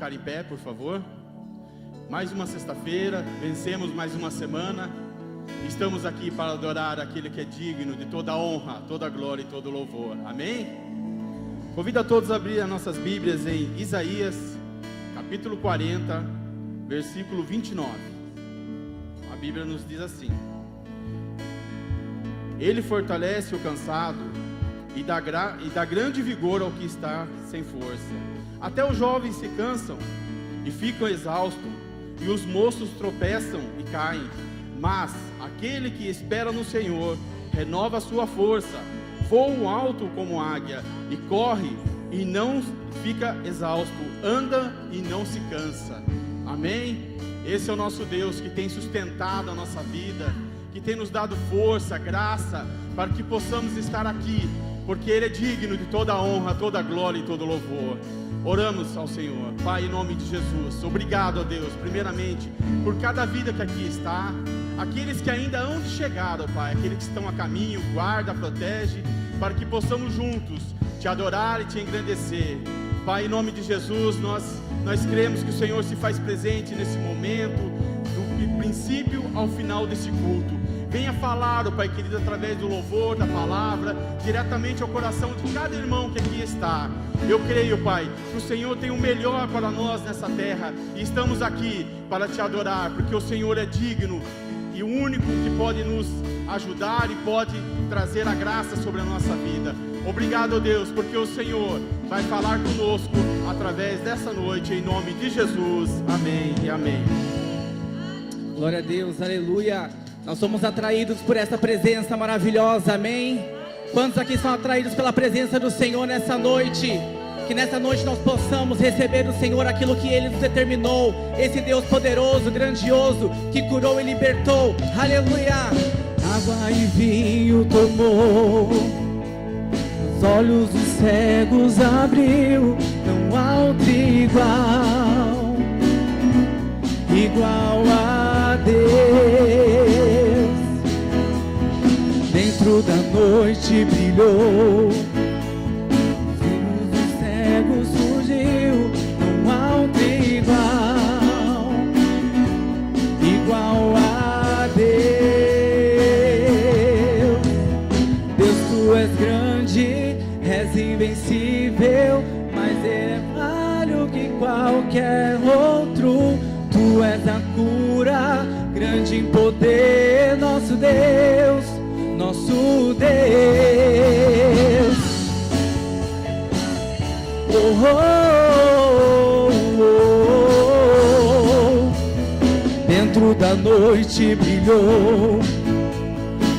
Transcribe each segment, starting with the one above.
ficar em pé, por favor. Mais uma sexta-feira, vencemos mais uma semana. Estamos aqui para adorar aquele que é digno de toda a honra, toda a glória e todo o louvor. Amém? Convido a todos a abrir as nossas Bíblias em Isaías, capítulo 40, versículo 29. A Bíblia nos diz assim: Ele fortalece o cansado e dá grande vigor ao que está sem força. Até os jovens se cansam e ficam exaustos, e os moços tropeçam e caem. Mas aquele que espera no Senhor renova a sua força, voa alto como águia, e corre e não fica exausto, anda e não se cansa. Amém? Esse é o nosso Deus que tem sustentado a nossa vida, que tem nos dado força, graça, para que possamos estar aqui, porque Ele é digno de toda a honra, toda a glória e todo o louvor. Oramos ao Senhor. Pai, em nome de Jesus, obrigado a Deus, primeiramente, por cada vida que aqui está, aqueles que ainda hão de chegar, ó Pai, aqueles que estão a caminho, guarda, protege, para que possamos juntos te adorar e te engrandecer. Pai, em nome de Jesus, nós cremos que o Senhor se faz presente nesse momento, do princípio ao final desse culto. Venha falar, ó Pai querido, através do louvor, da palavra, diretamente ao coração de cada irmão que aqui está. Eu creio, Pai, que o Senhor tem o melhor para nós nessa terra, e estamos aqui para te adorar, porque o Senhor é digno e o único que pode nos ajudar e pode trazer a graça sobre a nossa vida. Obrigado, ó Deus, porque o Senhor vai falar conosco através dessa noite, em nome de Jesus. Amém e amém. Glória a Deus, aleluia. Nós somos atraídos por essa presença maravilhosa, amém? Quantos aqui são atraídos pela presença do Senhor nessa noite? Que nessa noite nós possamos receber do Senhor aquilo que Ele nos determinou. Esse Deus poderoso, grandioso, que curou e libertou, aleluia. Água e vinho tomou, os olhos dos cegos abriu, não há outro igual a Deus. Dentro da noite brilhou, os cegos surgiu, não há outro igual a Deus. Deus, tu és grande, és invencível, mas é maior que qualquer outro. Tu és a cura, grande em poder, nosso Deus, nosso Deus. Oh, oh, oh, oh. Dentro da noite brilhou,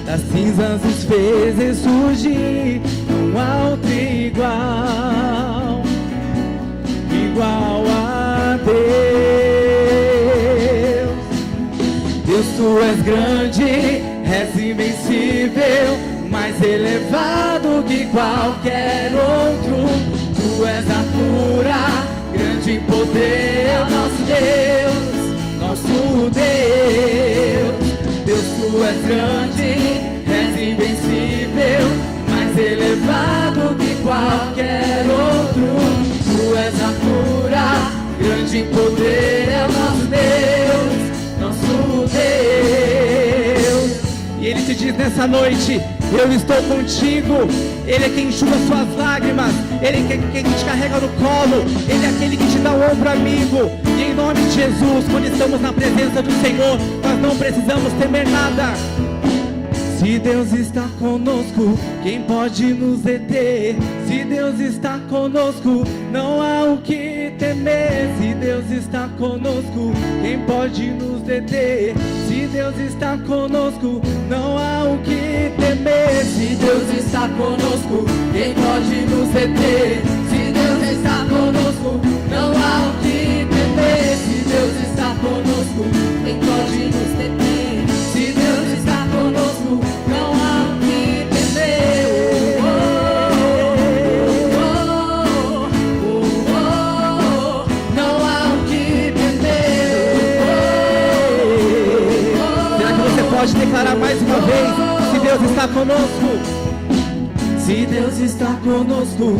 das cinzas os fez ressurgir, não há outro igual a Deus. Deus, tu és grande, és invencível, mais elevado que qualquer outro. Tu és a cura, grande em poder, nosso Deus, nosso Deus. Deus, tu és grande, és invencível, mais elevado que qualquer outro. Tu és a cura, grande em poder, é o nosso Deus, nosso Deus. E Ele te diz nessa noite: eu estou contigo. Ele é quem enxuga suas lágrimas, Ele é quem te carrega no colo, Ele é aquele que te dá o ombro amigo. E em nome de Jesus, quando estamos na presença do Senhor, nós não precisamos temer nada. Se Deus está conosco, quem pode nos deter? Se Deus está conosco, não há o que temer. Se Deus está conosco, quem pode nos deter? Se Deus está conosco, não há o que temer. Se Deus está conosco, quem pode nos deter? Se Deus está conosco, não há o que temer. Se Deus está conosco, quem pode nos deter? Se Deus está conosco, não há o que temer. Não há o que temer. Será que você pode declarar mais uma vez? Se Deus está conosco, se Deus está conosco,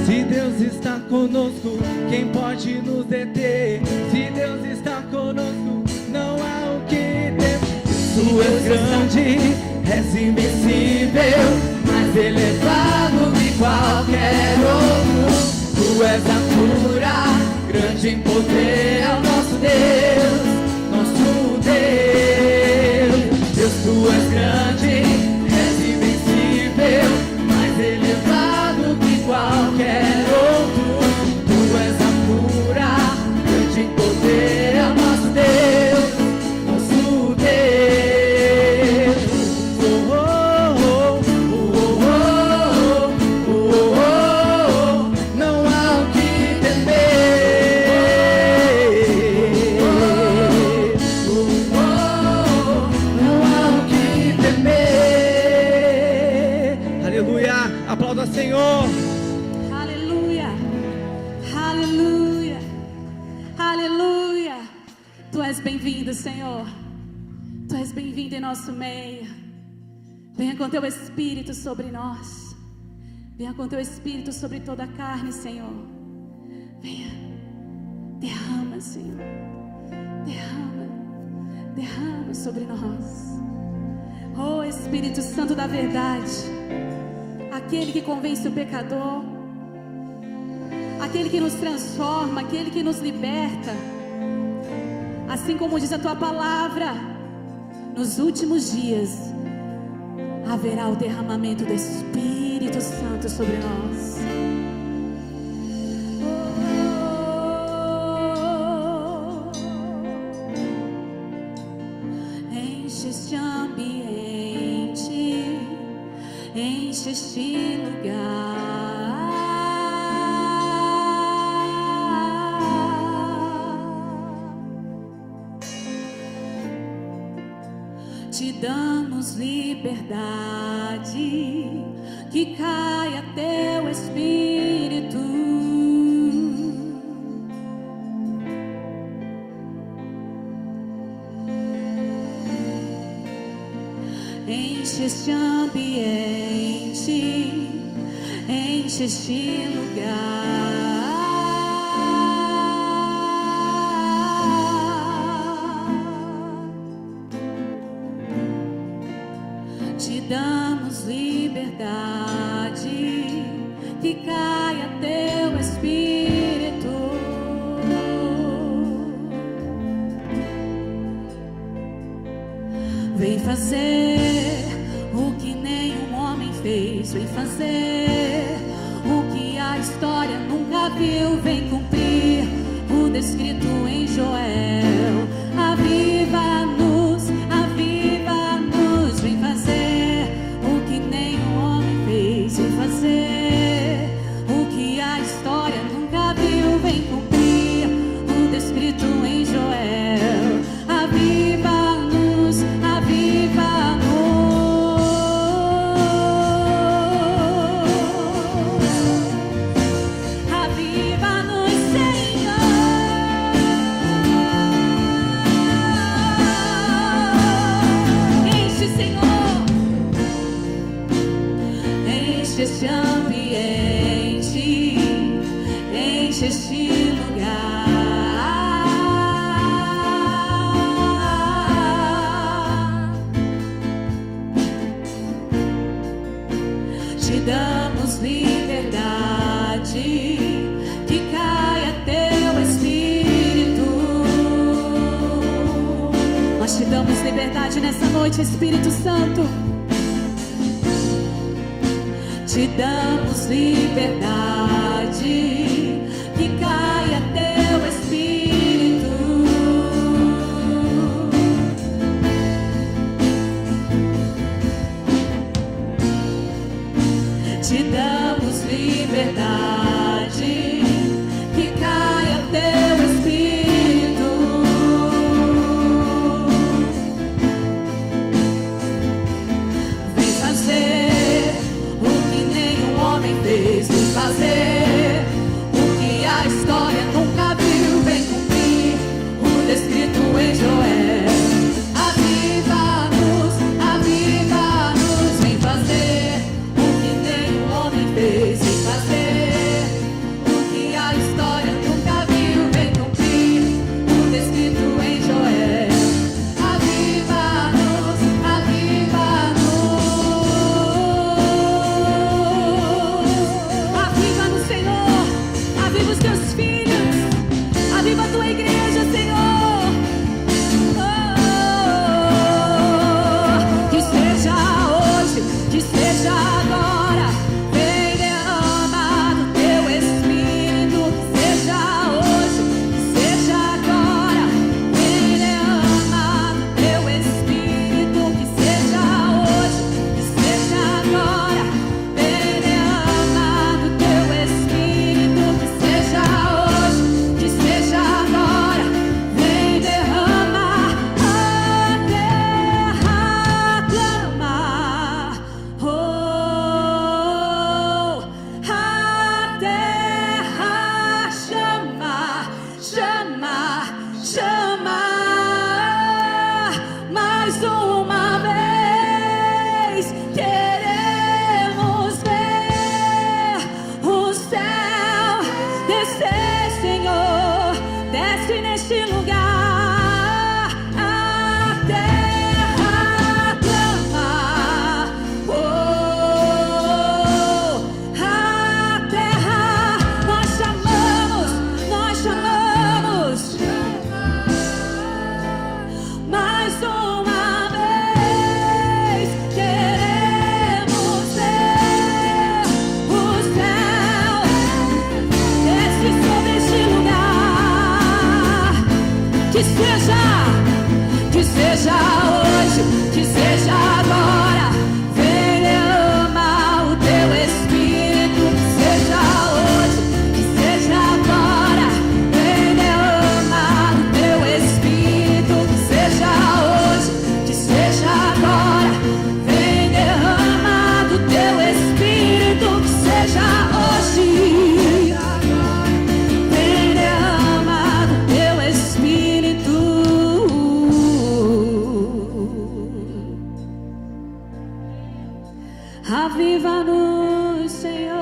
Se Deus está conosco, quem pode nos deter? Se Deus está conosco, não há o que temer. Tu és grande, és invencível, mais elevado que qualquer outro. Tu és a cura, grande em poder, é o nosso Deus, nosso Deus. Deus, tu és grande, és invencível, mais elevado que qualquer outro. Tu és a cura, grande em poder, é o nosso Deus, nosso Deus. Oh, oh, oh, oh, oh, oh, oh. Não há o que temer. Oh, oh, não há o que temer. Aleluia, aplauda Senhor. Aleluia, aleluia, aleluia. Tu és bem-vindo, Senhor. Tu és bem-vindo em nosso meio. Venha com teu Espírito sobre nós. Venha com teu Espírito sobre toda a carne, Senhor. Venha, derrama, Senhor. Derrama, derrama sobre nós. Oh, Espírito Santo da verdade, aquele que convence o pecador, aquele que nos transforma, aquele que nos liberta. Assim como diz a tua palavra, nos últimos dias haverá o derramamento do Espírito Santo sobre nós. Enche este ambiente, enche este lugar. Te damos liberdade, que caia teu Espírito. Enche este ambiente, enche este lugar. Te damos liberdade, que caia teu Espírito. Vem fazer o que nenhum homem fez. Vem fazer o que a história nunca viu. Vem cumprir o descrito em Joel. Aviva-nos, aviva-nos. Vem fazer o que nenhum homem fez. Vem fazer o que a história nunca viu. Vem cumprir o descrito em Joel. Aviva-nos, aviva-nos. Aviva-nos, Senhor. Enche, Senhor. Enche este ambiente, enche este lugar. Te damos liberdade, que caia teu Espírito. Nós te damos liberdade nessa noite, Espírito Santo. Te damos liberdade, que caia teu Espírito. Te damos liberdade, que caia teu Espírito. Vem fazer o que nenhum homem fez. Vem fazer o que a história nunca viu. Vem cumprir o descrito em Joel. Aviva-nos, aviva-nos. Vem fazer o que nenhum homem fez. Vem fazer Que seja hoje, que seja agora. Vem derrama o teu Espírito. Que seja hoje, que seja agora. Vem derrama o teu Espírito. Que seja hoje, que seja agora. Vem derrama do teu Espírito. Que seja hoje. Vem derrama do teu Espírito. Aviva-nos, Senhor.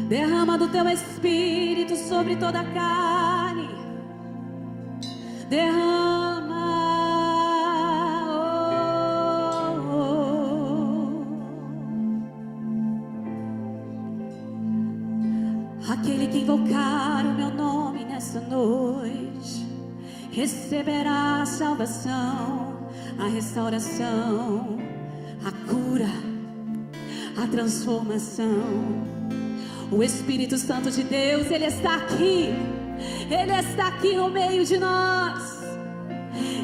Derrama do teu Espírito sobre toda a carne. Derrama. Aquele que invocar o meu nome nessa noite receberá a salvação, a restauração, a cura, a transformação. O Espírito Santo de Deus, Ele está aqui. Ele está aqui no meio de nós.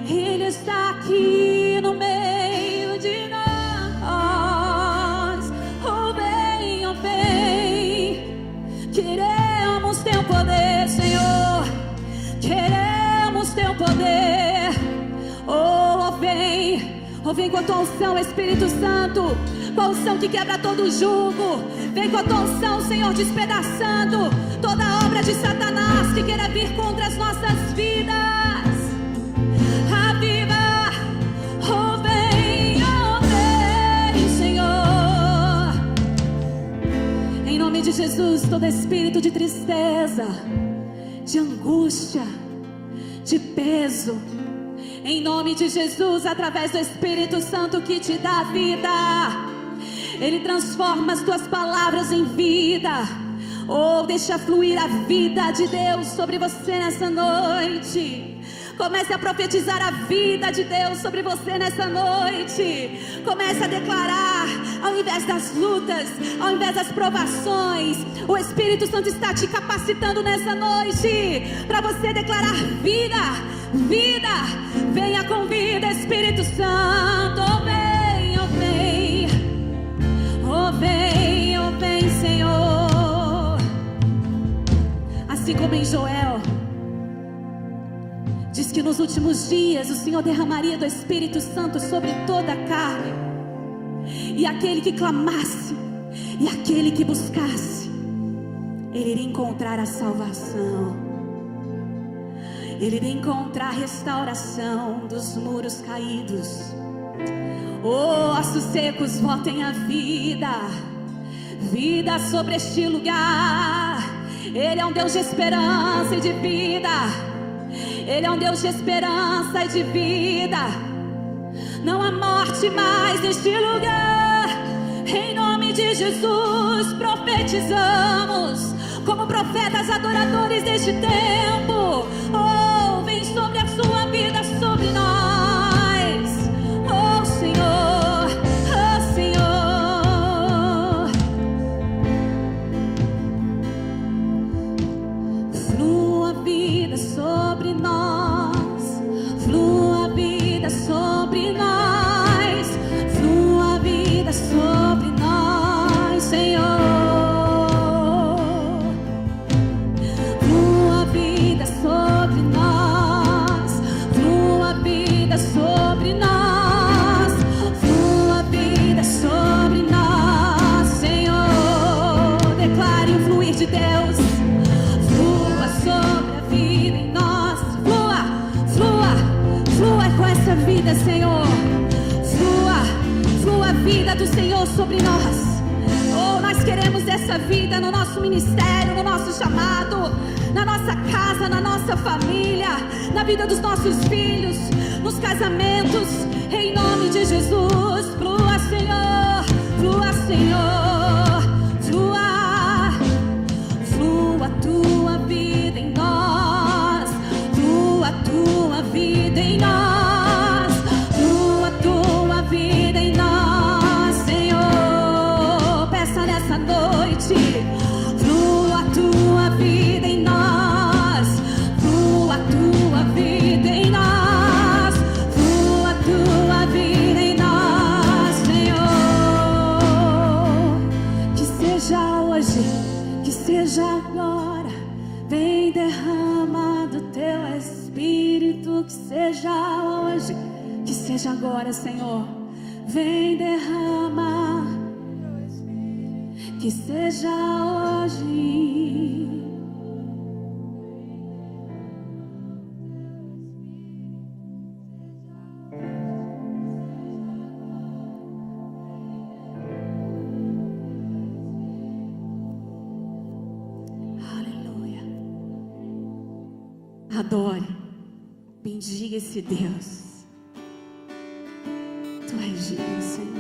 Ele está aqui no meio de nós. Oh, vem, oh, vem. Queremos teu poder, Senhor. Queremos teu poder. Oh, vem com a tua unção, Espírito Santo. Com a unção que quebra todo jugo. Vem com a tua unção, Senhor, despedaçando toda obra de Satanás que queira vir contra as nossas vidas. Aviva, oh vem, Senhor. Em nome de Jesus, todo espírito de tristeza, de angústia, de peso, em nome de Jesus, através do Espírito Santo que te dá vida, Ele transforma as tuas palavras em vida. Oh, deixa fluir a vida de Deus sobre você nessa noite. Comece a profetizar a vida de Deus sobre você nessa noite. Comece a declarar, ao invés das lutas, ao invés das provações, o Espírito Santo está te capacitando nessa noite para você declarar vida, vida. Venha com vida, Espírito Santo. Oh, vem, oh, vem. Oh, vem, oh, vem, Senhor. Assim como em Joel diz que nos últimos dias o Senhor derramaria do Espírito Santo sobre toda a carne, e aquele que clamasse, e aquele que buscasse, ele iria encontrar a salvação, ele iria encontrar a restauração dos muros caídos. Oh, ossos secos, voltem à vida, vida sobre este lugar. Ele é um Deus de esperança e de vida. Ele é um Deus de esperança e de vida. Não há morte mais neste lugar. Em nome de Jesus profetizamos como profetas adoradores deste tempo. Oh, vem sobre a sua vida, sobre nós. Oh, Senhor, oh, Senhor. Flua vida sobre nós, flua vida sobre nós, flua vida sobre nós, Senhor. Flua vida sobre nós, flua vida sobre nós, flua vida sobre nós, Senhor. Declare o fluir de Deus. Flua sobre a vida em nós. Flua, flua, flua com essa vida, Senhor. Flua, flua a vida do Senhor sobre nós. Oh, nós queremos essa vida no nosso ministério, no nosso chamado, na nossa casa, na nossa família, na vida dos nossos filhos, nos casamentos, em nome de Jesus. Flua, Senhor, flua, Senhor, flua, flua a tua vida em nós, flua a tua vida em nós, flua a tua vida em nós, Senhor. Peça nessa noite, flua a tua agora, Senhor. Vem, derrama, que seja hoje. Aleluia. Adore, bendiga esse Deus. Tu és digno, Senhor.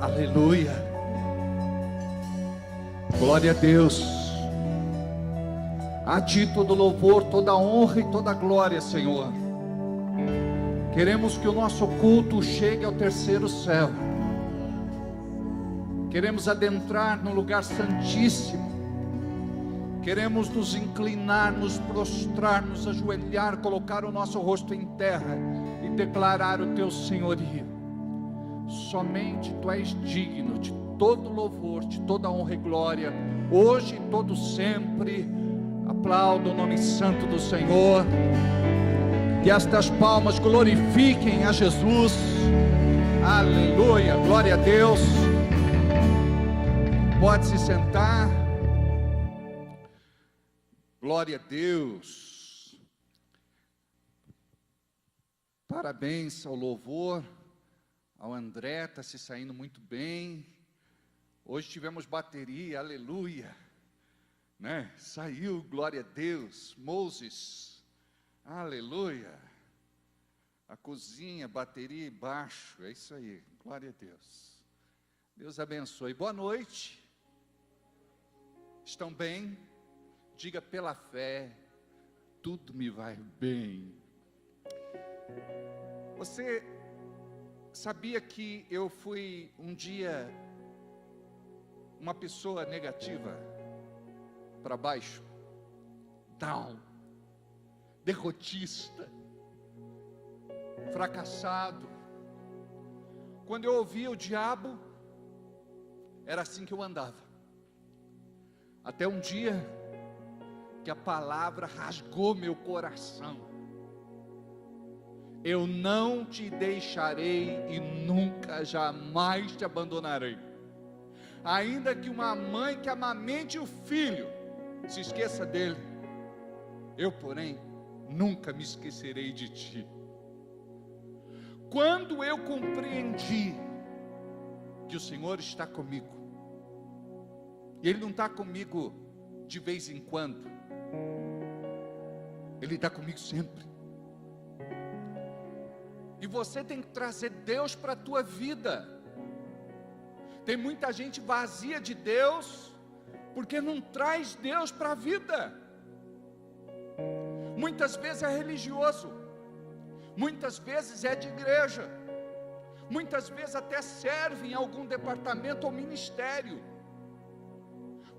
Aleluia. Glória a Deus. A Ti todo louvor, toda honra e toda glória, Senhor. Queremos que o nosso culto chegue ao terceiro céu. Queremos adentrar no lugar santíssimo. Queremos nos inclinar, nos prostrar, nos ajoelhar, colocar o nosso rosto em terra e declarar o Teu senhorio. Somente Tu és digno de todo louvor, de toda honra e glória, hoje e todo sempre. Aplauda o nome santo do Senhor. Que estas palmas glorifiquem a Jesus. Aleluia, glória a Deus. Pode se sentar. Glória a Deus. Parabéns ao louvor, ao André, está se saindo muito bem. Hoje tivemos bateria, aleluia, né? Saiu, glória a Deus. Moses, aleluia. A cozinha, bateria e baixo, é isso aí, glória a Deus. Deus abençoe. Boa noite. Estão bem? Diga: pela fé, tudo me vai bem. Você sabia que eu fui um dia uma pessoa negativa, para baixo, down, derrotista, fracassado? Quando eu ouvia o diabo, era assim que eu andava. Até um dia que a palavra rasgou meu coração: eu não te deixarei e nunca, jamais te abandonarei. Ainda que uma mãe que amamente o filho se esqueça dele, eu, porém, nunca me esquecerei de ti. Quando eu compreendi que o Senhor está comigo, e Ele não está comigo de vez em quando, Ele está comigo sempre. E você tem que trazer Deus para a tua vida. Tem muita gente vazia de Deus, porque não traz Deus para a vida. Muitas vezes é religioso, muitas vezes é de igreja, muitas vezes até serve em algum departamento ou ministério,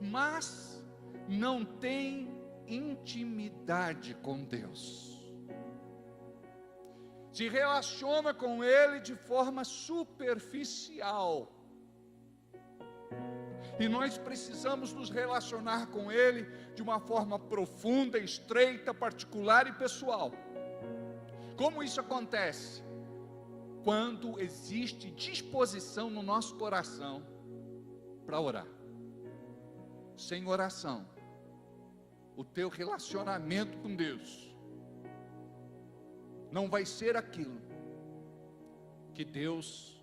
mas não tem intimidade com Deus. Se relaciona com Ele de forma superficial. E nós precisamos nos relacionar com Ele de uma forma profunda, estreita, particular e pessoal. Como isso acontece? Quando existe disposição no nosso coração para orar. Sem oração, o teu relacionamento com Deus não vai ser aquilo que Deus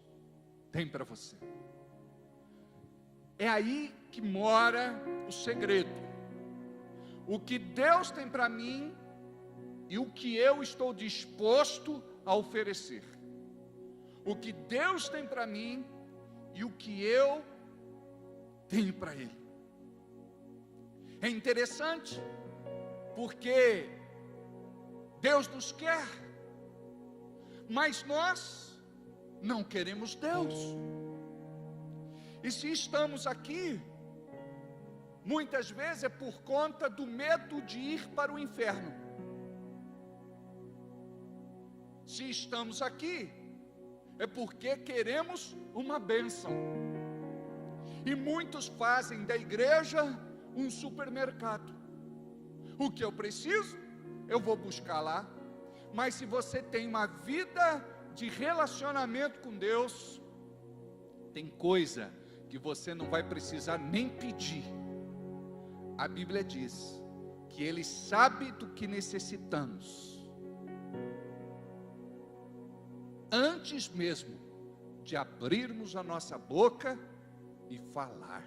tem para você. É aí que mora o segredo. O que Deus tem para mim e o que eu estou disposto a oferecer. O que Deus tem para mim e o que eu tenho para Ele. É interessante, porque Deus nos quer, mas nós não queremos Deus. E se estamos aqui, muitas vezes é por conta do medo de ir para o inferno. Se estamos aqui, é porque queremos uma bênção. E muitos fazem da igreja um supermercado. O que eu preciso, eu vou buscar lá. Mas se você tem uma vida de relacionamento com Deus, tem coisa que você não vai precisar nem pedir. A Bíblia diz que Ele sabe do que necessitamos, antes mesmo de abrirmos a nossa boca e falar.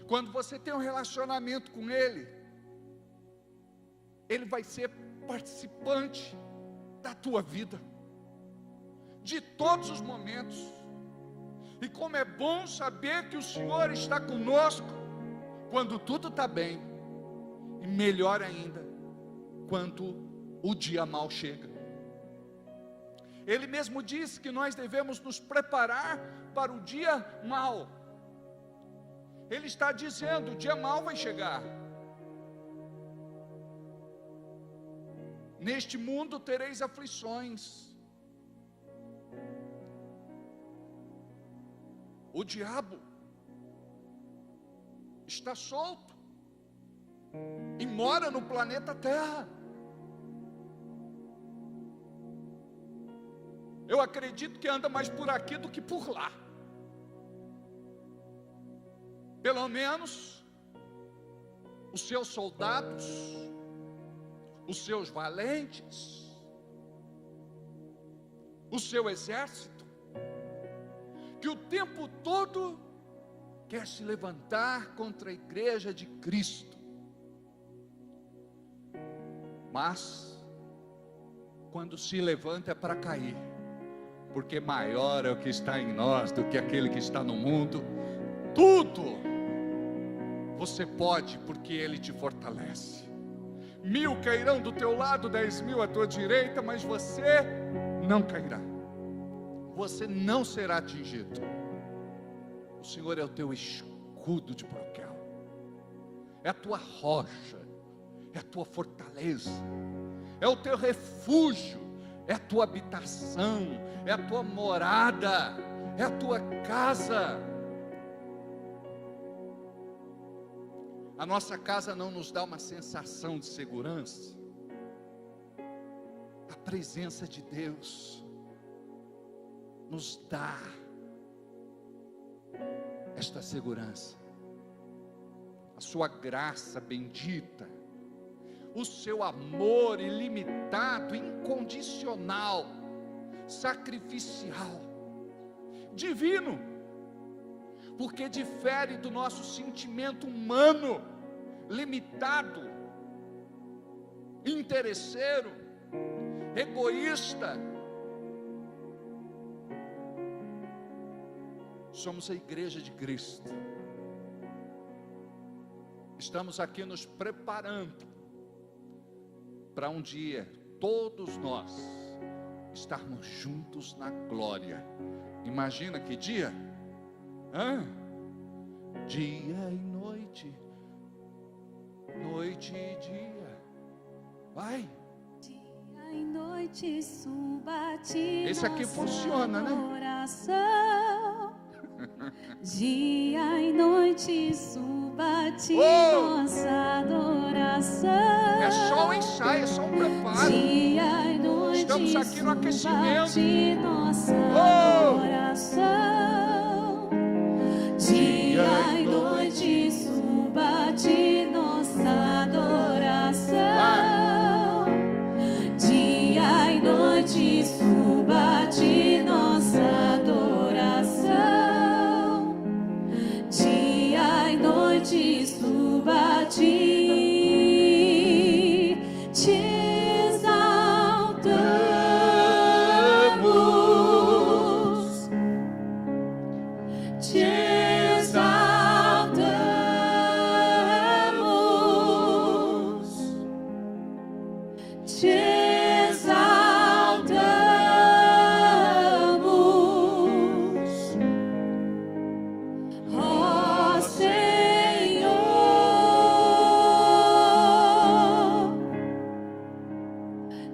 Quando você tem um relacionamento com Ele, Ele vai ser participante da tua vida, de todos os momentos. E como é bom saber que o Senhor está conosco quando tudo está bem, e melhor ainda, quando o dia mal chega. Ele mesmo disse que nós devemos nos preparar para o dia mal. Ele está dizendo: o dia mal vai chegar. Neste mundo tereis aflições. O diabo está solto e mora no planeta Terra. Eu acredito que anda mais por aqui do que por lá. Pelo menos os seus soldados, os seus valentes, o seu exército, que o tempo todo quer se levantar contra a igreja de Cristo. Mas quando se levanta é para cair, porque maior é o que está em nós do que aquele que está no mundo. Tudo você pode, porque Ele te fortalece. 1000 cairão do teu lado, 10.000 à tua direita, mas você não cairá, você não será atingido. O Senhor é o teu escudo de broquel, é a tua rocha, é a tua fortaleza, é o teu refúgio, é a tua habitação, é a tua morada, é a tua casa. A nossa casa não nos dá uma sensação de segurança. A presença de Deus nos dá esta segurança. A sua graça bendita, o seu amor ilimitado, incondicional, sacrificial, divino, porque difere do nosso sentimento humano, limitado, interesseiro, egoísta. Somos a igreja de Cristo. Estamos aqui nos preparando para um dia todos nós estarmos juntos na glória. Imagina que dia? Dia e noite, noite e dia. Vai. Dia e noite suba a ti. Esse aqui funciona, né? Oração. Dia e noite suba a ti nossa adoração. É só um ensaio, é só um preparo. Dia e noite estamos aqui no aquecimento. Suba a ti nossa adoração. Dia e noite suba a ti nossa adoração. Dia e noite suba a ti nossa adoração. Dia e noite suba a ti, te exaltamos, te exaltamos, te exaltamos, ó Senhor,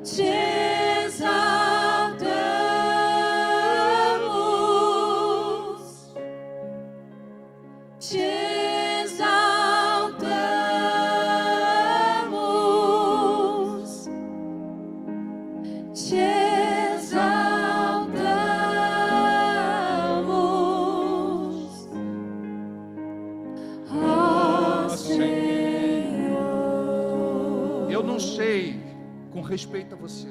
te exaltamos, te exaltamos, te exaltamos, ó Senhor. Eu não sei com respeito a você,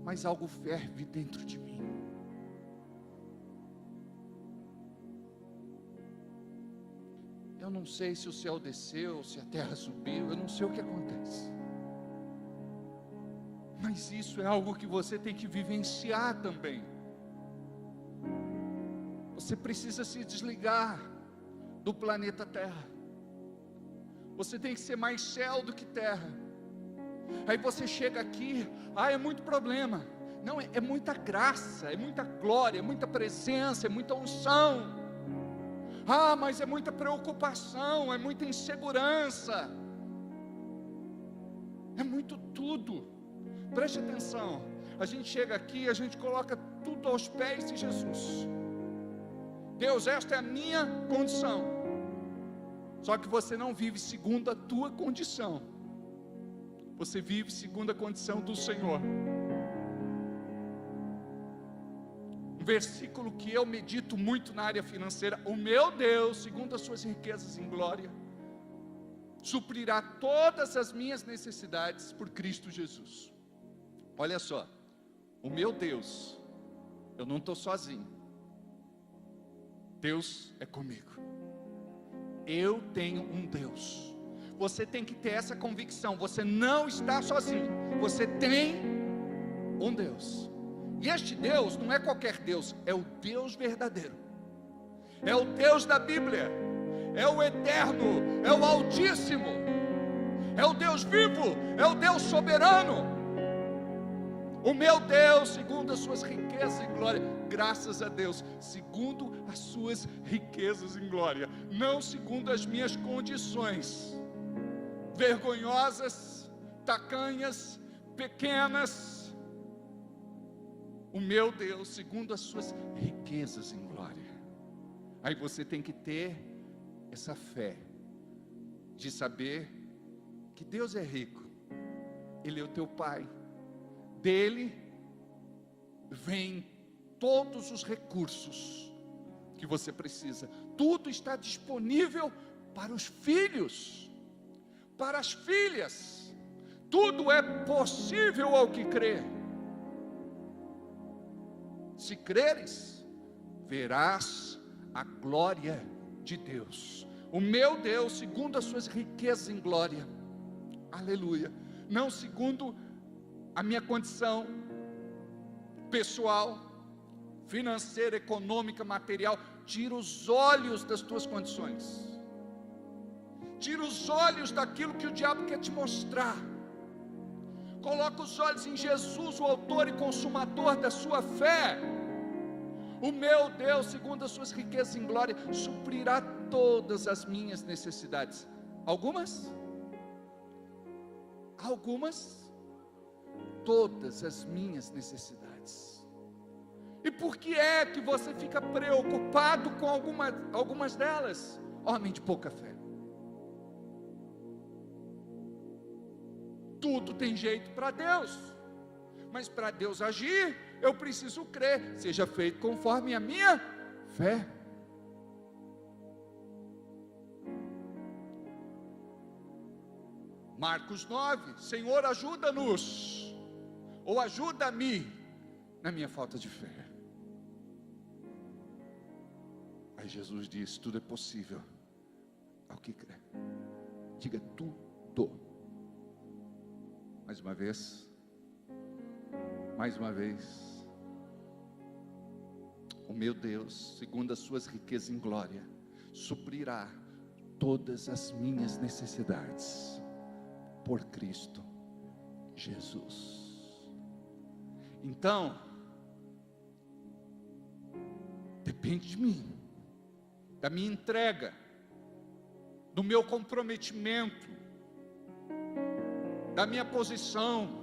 mas algo ferve dentro de mim. Eu não sei se o céu desceu, se a terra subiu, eu não sei o que acontece. Mas isso é algo que você tem que vivenciar também. Você precisa se desligar do planeta Terra. Você tem que ser mais céu do que terra. Aí você chega aqui, é muito problema. Não, é muita graça, é muita glória, é muita presença, é muita unção. Mas é muita preocupação, é muita insegurança. É muito tudo. Preste atenção. A gente chega aqui, a gente coloca tudo aos pés de Jesus. Deus, esta é a minha condição. Só que você não vive segundo a tua condição. Você vive segundo a condição do Senhor. Um versículo que eu medito muito na área financeira: o meu Deus, segundo as suas riquezas em glória, suprirá todas as minhas necessidades por Cristo Jesus. Olha só, o meu Deus, eu não estou sozinho. Deus é comigo. Eu tenho um Deus. Você tem que ter essa convicção. Você não está sozinho. Você tem um Deus. E este Deus não é qualquer Deus, é o Deus verdadeiro. É o Deus da Bíblia. É o eterno, é o Altíssimo. É o Deus vivo, é o Deus soberano. O meu Deus, segundo as suas riquezas em glória, graças a Deus, segundo as suas riquezas em glória, não segundo as minhas condições vergonhosas, tacanhas, pequenas. O meu Deus, segundo as suas riquezas em glória. Aí você tem que ter essa fé de saber que Deus é rico, Ele é o teu Pai, dele vem todos os recursos que você precisa. Tudo está disponível para os filhos, para as filhas. Tudo é possível ao que crê. Se creres, verás a glória de Deus. O meu Deus, segundo as suas riquezas em glória, aleluia, não segundo a minha condição pessoal, financeira, econômica, material. Tira os olhos das tuas condições, tira os olhos daquilo que o diabo quer te mostrar. Coloca os olhos em Jesus, o autor e consumador da sua fé. O meu Deus, segundo as suas riquezas em glória, suprirá todas as minhas necessidades. Algumas? Todas as minhas necessidades. E por que é que você fica preocupado com algumas delas? Homem de pouca fé. Tudo tem jeito para Deus, mas para Deus agir, eu preciso crer. Seja feito conforme a minha fé. Marcos 9, Senhor, ajuda-nos, ou ajuda-me na minha falta de fé. Aí Jesus diz: tudo é possível ao que crê. Diga tudo. Mais uma vez, o meu Deus, segundo as suas riquezas em glória, suprirá todas as minhas necessidades por Cristo Jesus. Então, depende de mim, da minha entrega, do meu comprometimento, da minha posição.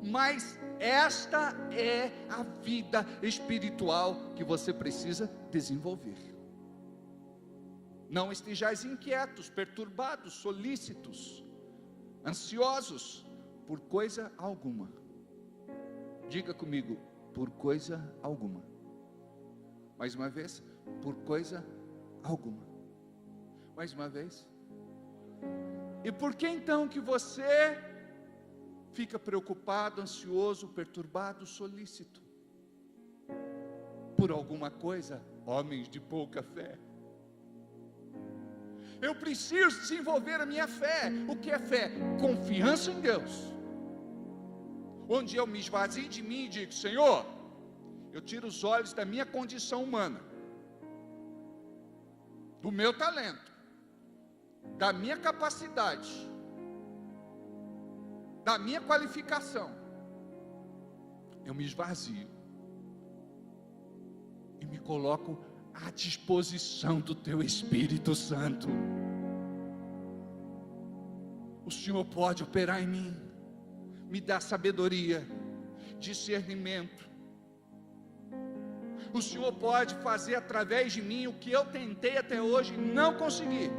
Mas esta é a vida espiritual que você precisa desenvolver. Não estejais inquietos, perturbados, solícitos, ansiosos por coisa alguma. Diga comigo: por coisa alguma. Mais uma vez: por coisa alguma. Mais uma vez. E por que então que você fica preocupado, ansioso, perturbado, solícito? Por alguma coisa, homens de pouca fé. Eu preciso desenvolver a minha fé. O que é fé? Confiança em Deus. Onde eu me esvazio de mim e digo: Senhor, eu tiro os olhos da minha condição humana, do meu talento, da minha capacidade, da minha qualificação, eu me esvazio e me coloco à disposição do Teu Espírito Santo. O Senhor pode operar em mim, me dar sabedoria, discernimento. O Senhor pode fazer através de mim o que eu tentei até hoje e não consegui.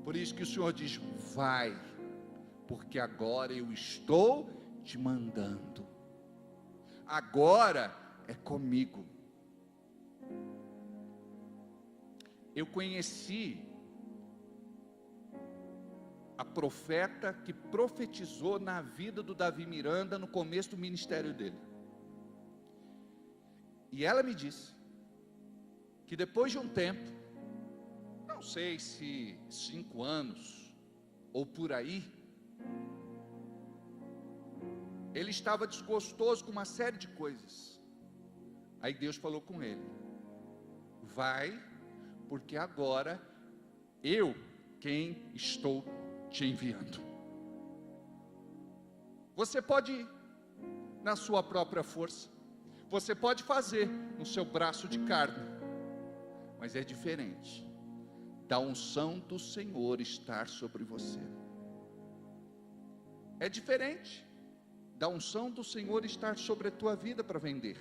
Por isso que o Senhor diz: vai, porque agora eu estou te mandando. Agora é comigo. Eu conheci a profeta que profetizou na vida do Davi Miranda no começo do ministério dele. E ela me disse que depois de um tempo, não sei se 5 anos ou por aí, ele estava desgostoso com uma série de coisas. Aí Deus falou com ele: vai, porque agora eu quem estou te enviando. Você pode ir na sua própria força, você pode fazer no seu braço de carne, mas é diferente da unção do Senhor estar sobre você. É diferente da unção do Senhor estar sobre a tua vida para vender,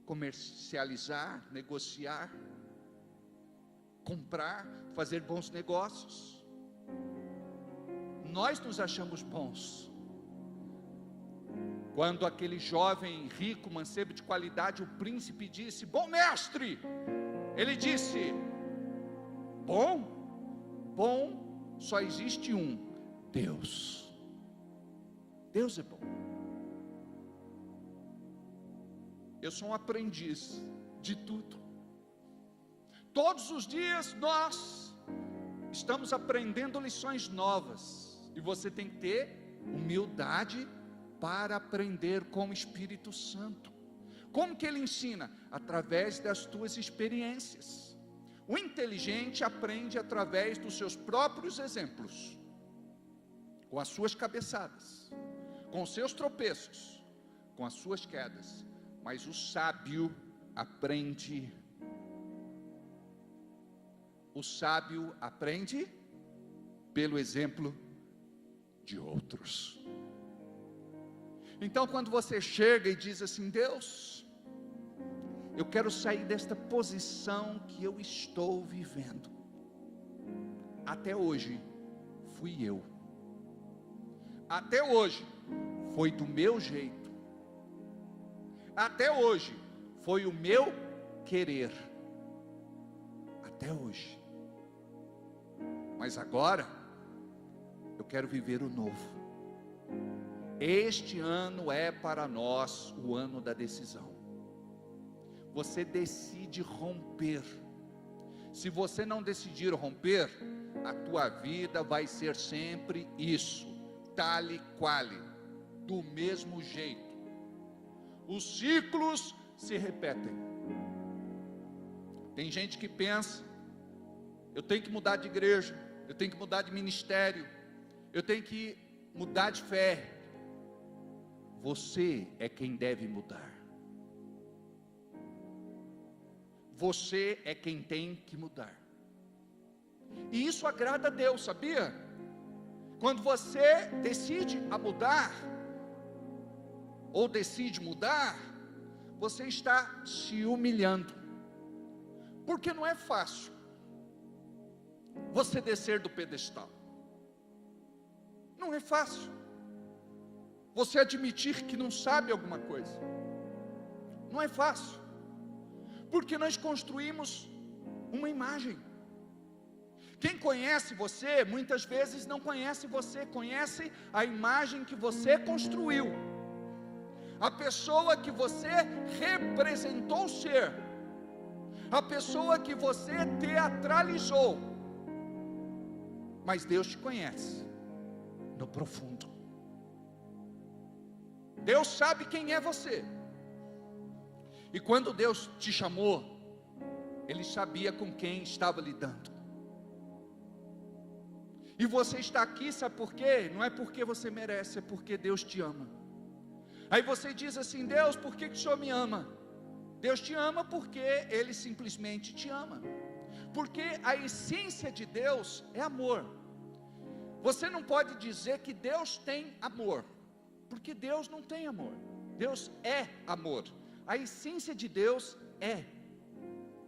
comercializar, negociar, comprar, fazer bons negócios. Nós nos achamos bons. Quando aquele jovem rico, mancebo de qualidade, o príncipe disse: bom mestre, ele disse: bom só existe um, Deus. Deus é bom. Eu sou um aprendiz de tudo. Todos os dias nós estamos aprendendo lições novas, e você tem que ter humildade para aprender com o Espírito Santo. Como que ele ensina? Através das tuas experiências. O inteligente aprende através dos seus próprios exemplos, com as suas cabeçadas, com os seus tropeços, com as suas quedas. Mas o sábio aprende. O sábio aprende pelo exemplo de outros. Então, quando você chega e diz assim: Deus, eu quero sair desta posição que eu estou vivendo. Até hoje fui eu. Até hoje foi do meu jeito. Até hoje foi o meu querer. Até hoje. Mas agora eu quero viver o novo. Este ano é para nós o ano da decisão. Você decide romper. Se você não decidir romper, a tua vida vai ser sempre isso, tale quale, do mesmo jeito. Os ciclos se repetem. Tem gente que pensa: eu tenho que mudar de igreja, eu tenho que mudar de ministério, eu tenho que mudar de fé. Você é quem deve mudar. Você é quem tem que mudar. E isso agrada a Deus, sabia? Quando você decide a mudar, ou decide mudar, você está se humilhando. Porque não é fácil você descer do pedestal. Não é fácil você admitir que não sabe alguma coisa. Não é fácil, porque nós construímos uma imagem. Quem conhece você, muitas vezes não conhece você, conhece a imagem que você construiu, a pessoa que você representou ser, a pessoa que você teatralizou. Mas Deus te conhece no profundo. Deus sabe quem é você. E quando Deus te chamou, Ele sabia com quem estava lidando. E você está aqui, sabe por quê? Não é porque você merece, é porque Deus te ama. Aí você diz assim: Deus, por que o Senhor me ama? Deus te ama porque Ele simplesmente te ama. Porque a essência de Deus é amor. Você não pode dizer que Deus tem amor, porque Deus não tem amor. Deus é amor. A essência de Deus é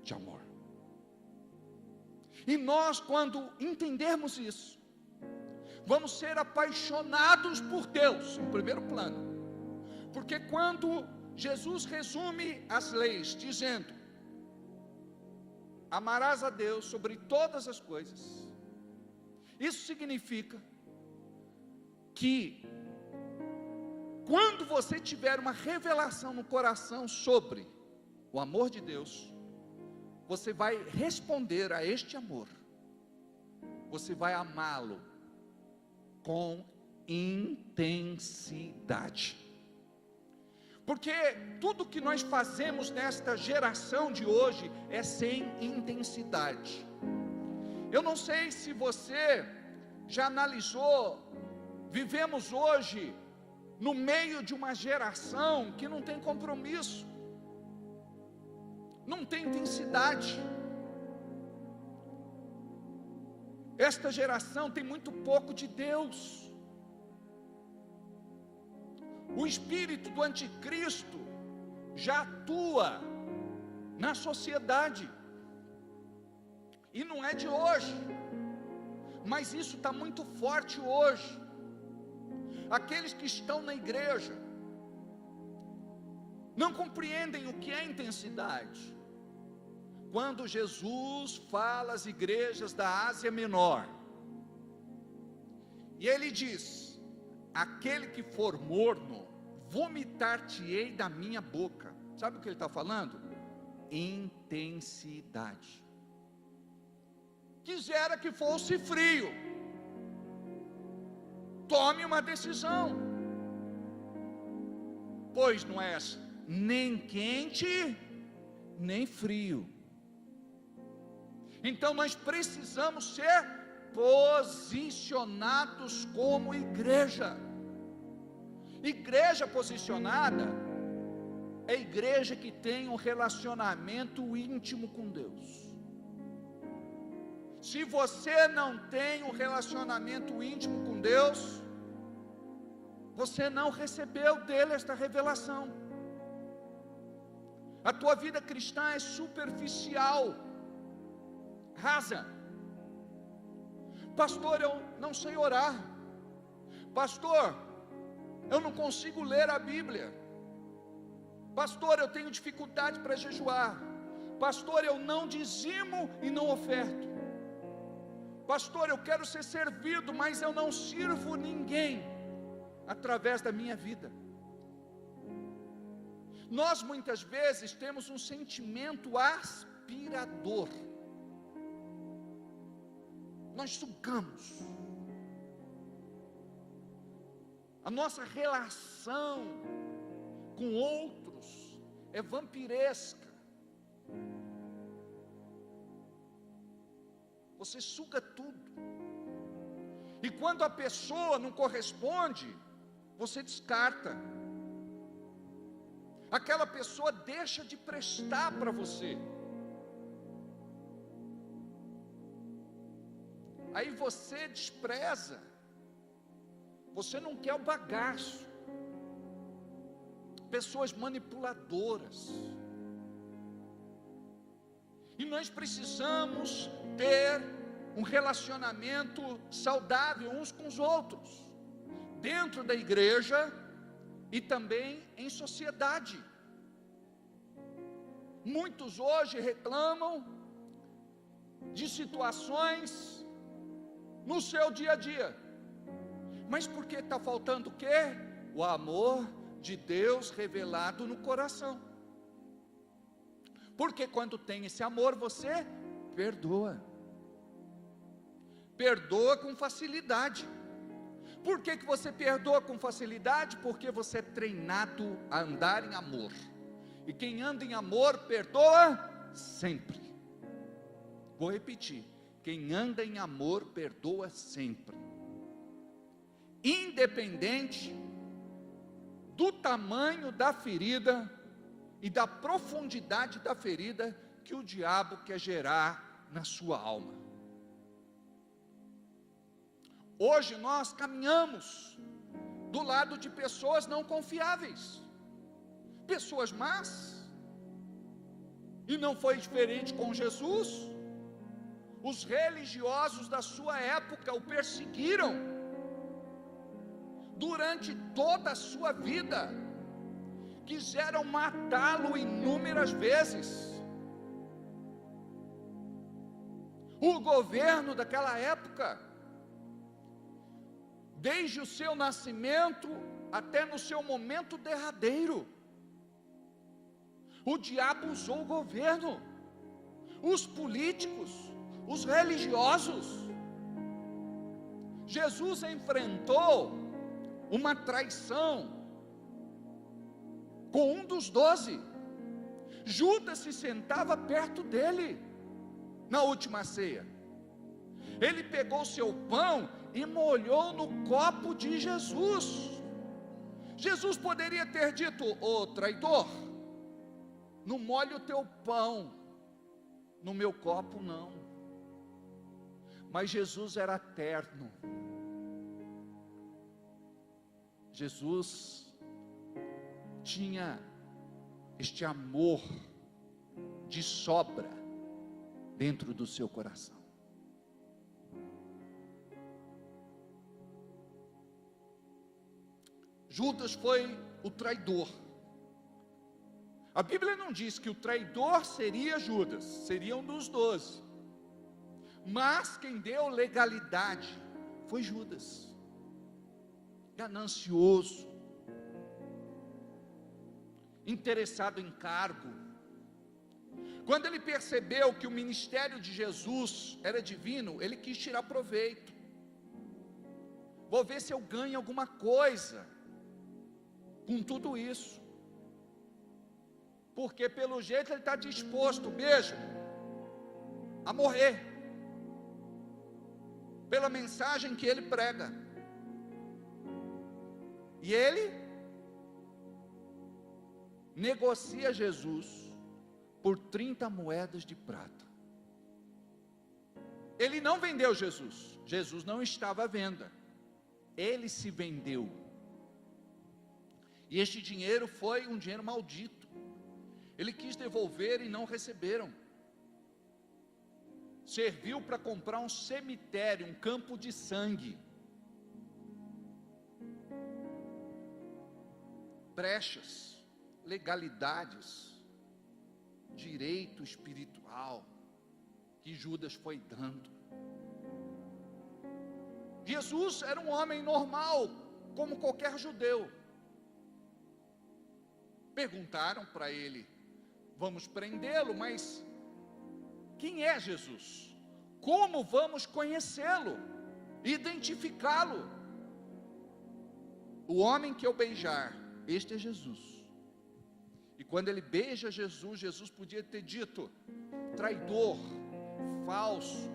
de amor. E nós, quando entendermos isso, vamos ser apaixonados por Deus, em primeiro plano. Porque quando Jesus resume as leis, dizendo: amarás a Deus sobre todas as coisas, isso significa que, quando você tiver uma revelação no coração sobre o amor de Deus, você vai responder a este amor, você vai amá-lo com intensidade. Porque tudo que nós fazemos nesta geração de hoje é sem intensidade. Eu não sei se você já analisou, vivemos hoje no meio de uma geração que não tem compromisso, não tem intensidade. Esta geração tem muito pouco de Deus. O espírito do anticristo já atua na sociedade, e não é de hoje, mas isso está muito forte hoje. Aqueles que estão na igreja não compreendem o que é intensidade. Quando Jesus fala às igrejas da Ásia Menor, e ele diz: aquele que for morno, vomitar-te-ei da minha boca. Sabe o que ele está falando? Intensidade. Quisera que fosse frio. Tome uma decisão, pois não é nem quente, nem frio. Então nós precisamos ser posicionados como igreja. Igreja posicionada é igreja que tem um relacionamento íntimo com Deus. Se você não tem um relacionamento íntimo com Deus, você não recebeu dele esta revelação. A tua vida cristã é superficial, rasa. Pastor, eu não sei orar. Pastor, eu não consigo ler a Bíblia. Pastor, eu tenho dificuldade para jejuar. Pastor, eu não dizimo e não oferto. Pastor, eu quero ser servido, mas eu não sirvo ninguém através da minha vida. Nós muitas vezes temos um sentimento aspirador. Nós sugamos. A nossa relação com outros é vampiresca. Você suga tudo. E quando a pessoa não corresponde, você descarta. Aquela pessoa deixa de prestar para você. Aí você despreza. Você não quer o bagaço. Pessoas manipuladoras. E nós precisamos ter um relacionamento saudável uns com os outros, dentro da igreja e também em sociedade. Muitos hoje reclamam de situações no seu dia a dia, mas por que está faltando o quê? O amor de Deus revelado no coração. Porque quando tem esse amor, você perdoa. Perdoa com facilidade. Por que você perdoa com facilidade? Porque você é treinado a andar em amor. E quem anda em amor, perdoa sempre. Vou repetir: quem anda em amor perdoa sempre, independente do tamanho da ferida e da profundidade da ferida que o diabo quer gerar na sua alma. Hoje nós caminhamos do lado de pessoas não confiáveis, pessoas más, e não foi diferente com Jesus. Os religiosos da sua época o perseguiram durante toda a sua vida, quiseram matá-lo inúmeras vezes. O governo daquela época, desde o seu nascimento até no seu momento derradeiro, o diabo usou o governo, os políticos, os religiosos. Jesus enfrentou uma traição com um dos 12. Judas se sentava perto dele na última ceia. Ele pegou seu pão e molhou no copo de Jesus. Jesus poderia ter dito: ô traidor, não molhe o teu pão no meu copo, não. Mas Jesus era terno. Jesus tinha este amor de sobra dentro do seu coração. Judas foi o traidor. A Bíblia não diz que o traidor seria Judas, seria um dos 12. Mas quem deu legalidade foi Judas, ganancioso, interessado em cargo. Quando ele percebeu que o ministério de Jesus era divino, ele quis tirar proveito. Vou ver se eu ganho alguma coisa com tudo isso, porque pelo jeito ele está disposto mesmo a morrer pela mensagem que ele prega. E ele negocia Jesus por 30 moedas de prata. Ele não vendeu Jesus, Jesus não estava à venda, ele se vendeu. E este dinheiro foi um dinheiro maldito. Ele quis devolver e não receberam. Serviu para comprar um cemitério, um campo de sangue. Brechas, legalidades, direito espiritual que Judas foi dando. Jesus era um homem normal, como qualquer judeu. Perguntaram para ele: vamos prendê-lo, mas quem é Jesus? Como vamos conhecê-lo, identificá-lo? O homem que eu beijar, este é Jesus. E quando ele beija Jesus, Jesus podia ter dito: traidor, falso,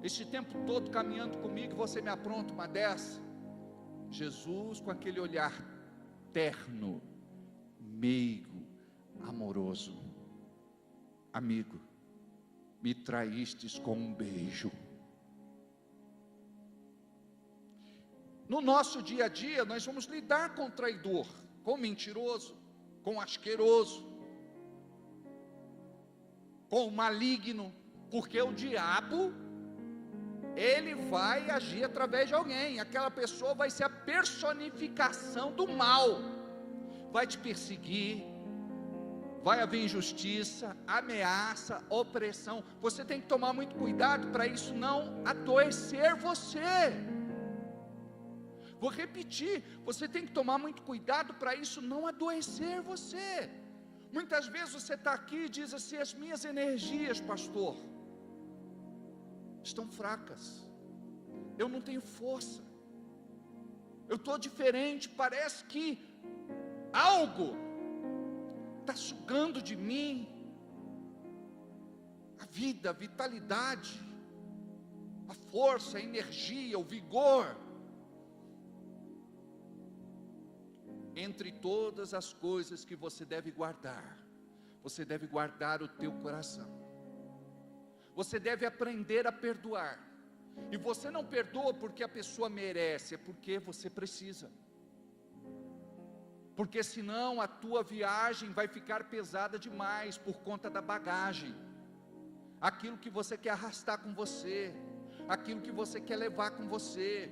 este tempo todo caminhando comigo, você me apronta uma dessa? Jesus, com aquele olhar terno, meigo, amoroso: amigo, me traístes com um beijo. No nosso dia a dia, nós vamos lidar com o traidor, com o mentiroso, com o asqueroso, com o maligno, porque o diabo, ele vai agir através de alguém. Aquela pessoa vai ser a personificação do mal, vai te perseguir, vai haver injustiça, ameaça, opressão. Você tem que tomar muito cuidado para isso não adoecer você. Vou repetir, você tem que tomar muito cuidado para isso não adoecer você. Muitas vezes você está aqui e diz assim: as minhas energias, pastor, estão fracas, eu não tenho força, eu estou diferente, parece que algo está sugando de mim. a vida, a vitalidade, a força, a energia, o vigor. Entre todas as coisas que você deve guardar o teu coração. Você deve aprender a perdoar. E você não perdoa porque a pessoa merece, é porque você precisa. Porque senão a tua viagem vai ficar pesada demais por conta da bagagem. Aquilo que você quer arrastar com você, aquilo que você quer levar com você.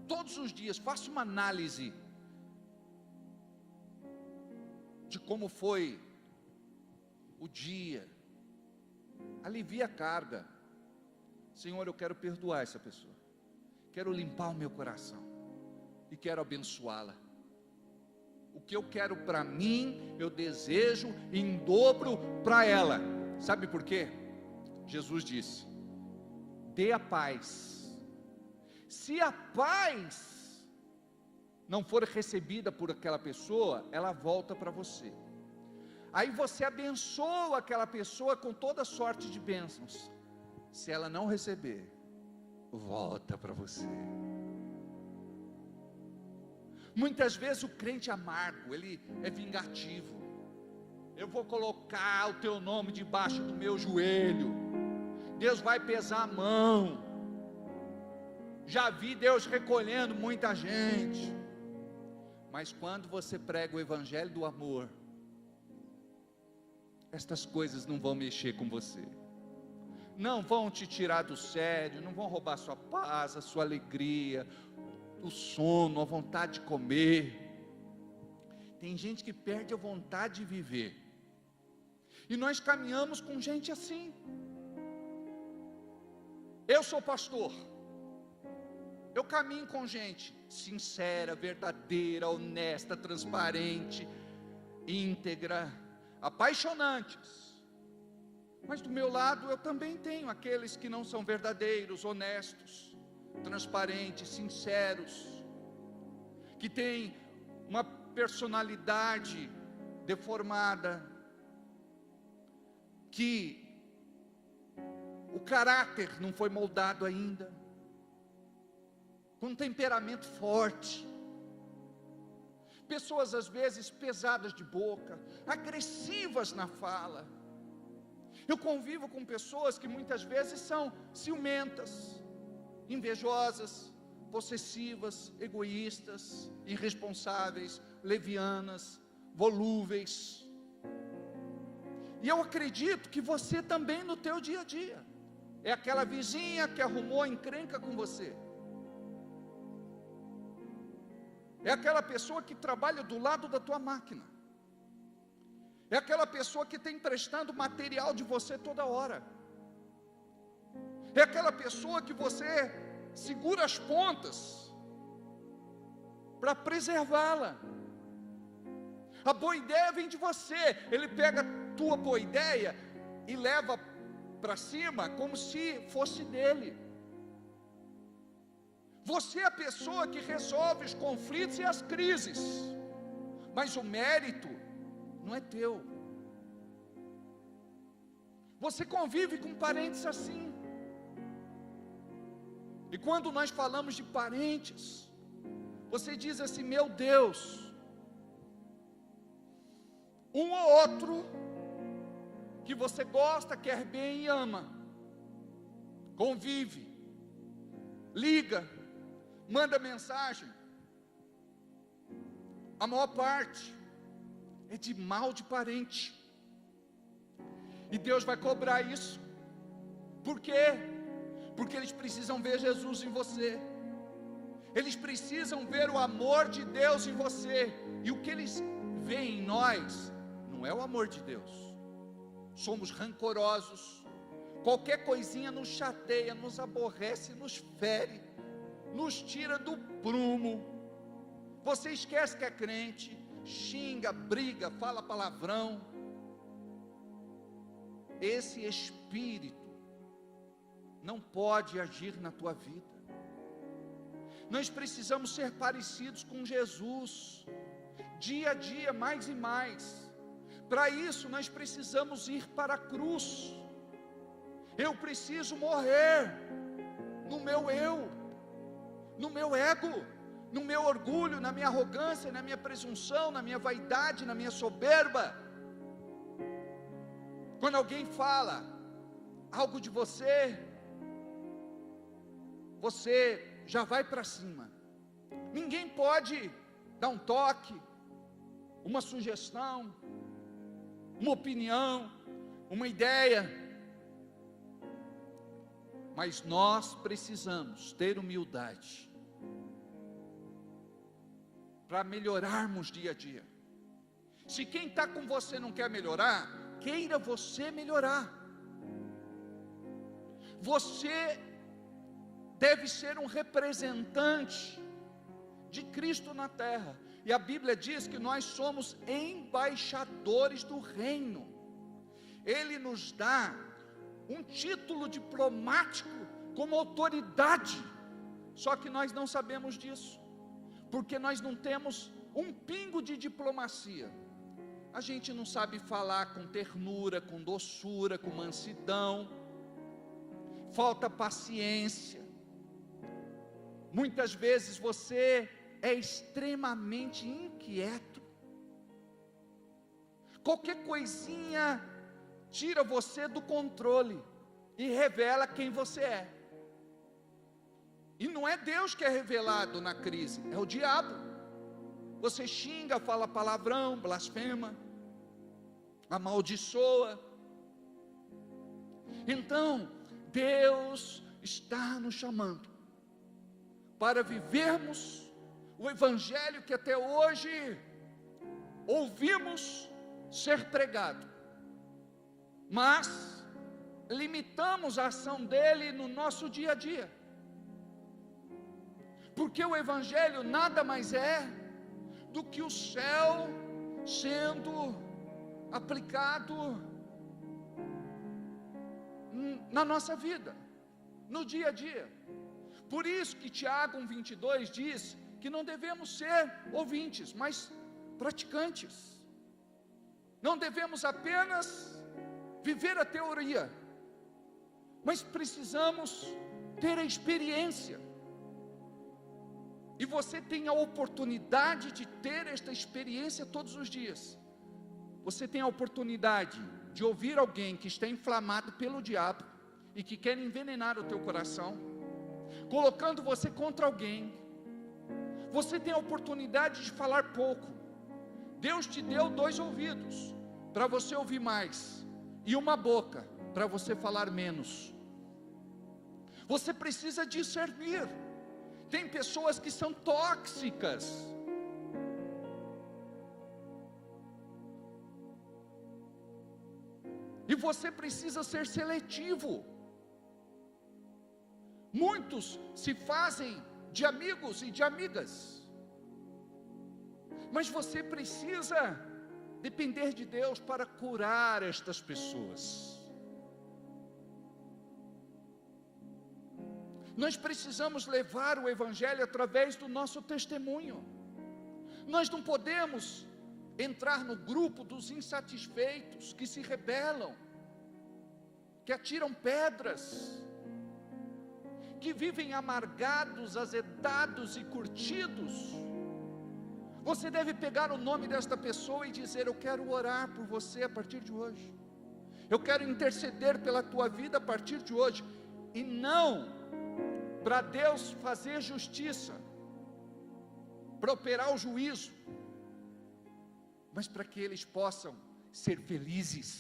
Todos os dias, faça uma análise de como foi o dia. Alivia a carga. Senhor, eu quero perdoar essa pessoa, quero limpar o meu coração e quero abençoá-la. O que eu quero para mim, eu desejo em dobro para ela. Sabe por quê? Jesus disse: dê a paz. Se a paz não for recebida por aquela pessoa, ela volta para você. Aí você abençoa aquela pessoa com toda sorte de bênçãos. Se ela não receber, volta para você. Muitas vezes o crente amargo, ele é vingativo. Eu vou colocar o teu nome debaixo do meu joelho, Deus vai pesar a mão. Já vi Deus recolhendo muita gente. Mas quando você prega o evangelho do amor, estas coisas não vão mexer com você, não vão te tirar do sério, não vão roubar sua paz, a sua alegria, o sono, a vontade de comer. Tem gente que perde a vontade de viver, e nós caminhamos com gente assim. Eu sou pastor, eu caminho com gente sincera, verdadeira, honesta, transparente, íntegra, apaixonantes. Mas do meu lado eu também tenho aqueles que não são verdadeiros, honestos, transparentes, sinceros, que têm uma personalidade deformada, que o caráter não foi moldado ainda, com um temperamento forte, pessoas às vezes pesadas de boca, agressivas na fala. Eu convivo com pessoas que muitas vezes são ciumentas, invejosas, possessivas, egoístas, irresponsáveis, levianas, volúveis. E eu acredito que você também no teu dia a dia é aquela vizinha que arrumou encrenca com você, é aquela pessoa que trabalha do lado da tua máquina, é aquela pessoa que está emprestando material de você toda hora, é aquela pessoa que você segura as pontas para preservá-la. A boa ideia vem de você, ele pega a tua boa ideia e leva para cima como se fosse dele. Você é a pessoa que resolve os conflitos e as crises, mas o mérito não é teu. Você convive com parentes assim, e quando nós falamos de parentes, você diz assim: meu Deus, um ou outro que você gosta, quer bem e ama, convive, liga, manda mensagem. A maior parte é de mal de parente, e Deus vai cobrar isso. Por quê? Porque eles precisam ver Jesus em você, eles precisam ver o amor de Deus em você, e o que eles veem em nós não é o amor de Deus. Somos rancorosos, qualquer coisinha nos chateia, nos aborrece, nos fere, nos tira do prumo. Você esquece que é crente, xinga, briga, fala palavrão. Esse espírito não pode agir na tua vida. Nós precisamos ser parecidos com Jesus, dia a dia, mais e mais, Para isso nós precisamos ir para a cruz. Eu preciso morrer no meu eu, no meu ego, no meu orgulho, na minha arrogância, na minha presunção, na minha vaidade, na minha soberba. Quando alguém fala algo de você, você já vai para cima. Ninguém pode dar um toque, uma sugestão, uma opinião, uma ideia. Mas nós precisamos ter humildade para melhorarmos dia a dia. Se quem está com você não quer melhorar, queira você melhorar. Você deve ser um representante de Cristo na terra. E a Bíblia diz que nós somos embaixadores do reino. Ele nos dá um título diplomático como autoridade. Só que nós não sabemos disso, porque nós não temos um pingo de diplomacia. A gente não sabe falar com ternura, com doçura, com mansidão. Falta paciência. Muitas vezes você é extremamente inquieto. Qualquer coisinha tira você do controle e revela quem você é. E não é Deus que é revelado na crise, é o diabo. Você xinga, fala palavrão, blasfema, amaldiçoa. Então, Deus está nos chamando para vivermos o evangelho que até hoje ouvimos ser pregado, mas limitamos a ação dele no nosso dia a dia, porque o evangelho nada mais é do que o céu sendo aplicado na nossa vida, no dia a dia. Por isso que Tiago 1:22 diz que não devemos ser ouvintes, mas praticantes. Não devemos apenas viver a teoria, mas precisamos ter a experiência. E você tem a oportunidade de ter esta experiência todos os dias. Você tem a oportunidade de ouvir alguém que está inflamado pelo diabo e que quer envenenar o teu coração, colocando você contra alguém. Você tem a oportunidade de falar pouco. Deus te deu 2 ouvidos para você ouvir mais, e uma boca para você falar menos. Você precisa discernir. Tem pessoas que são tóxicas. E você precisa ser seletivo. Muitos se fazem de amigos e de amigas, mas você precisa depender de Deus para curar estas pessoas. Nós precisamos levar o evangelho através do nosso testemunho. Nós não podemos entrar no grupo dos insatisfeitos, que se rebelam, que atiram pedras, que vivem amargados, azedados e curtidos. Você deve pegar o nome desta pessoa e dizer: eu quero orar por você a partir de hoje, eu quero interceder pela tua vida a partir de hoje. E não para Deus fazer justiça, para operar o juízo, mas para que eles possam ser felizes.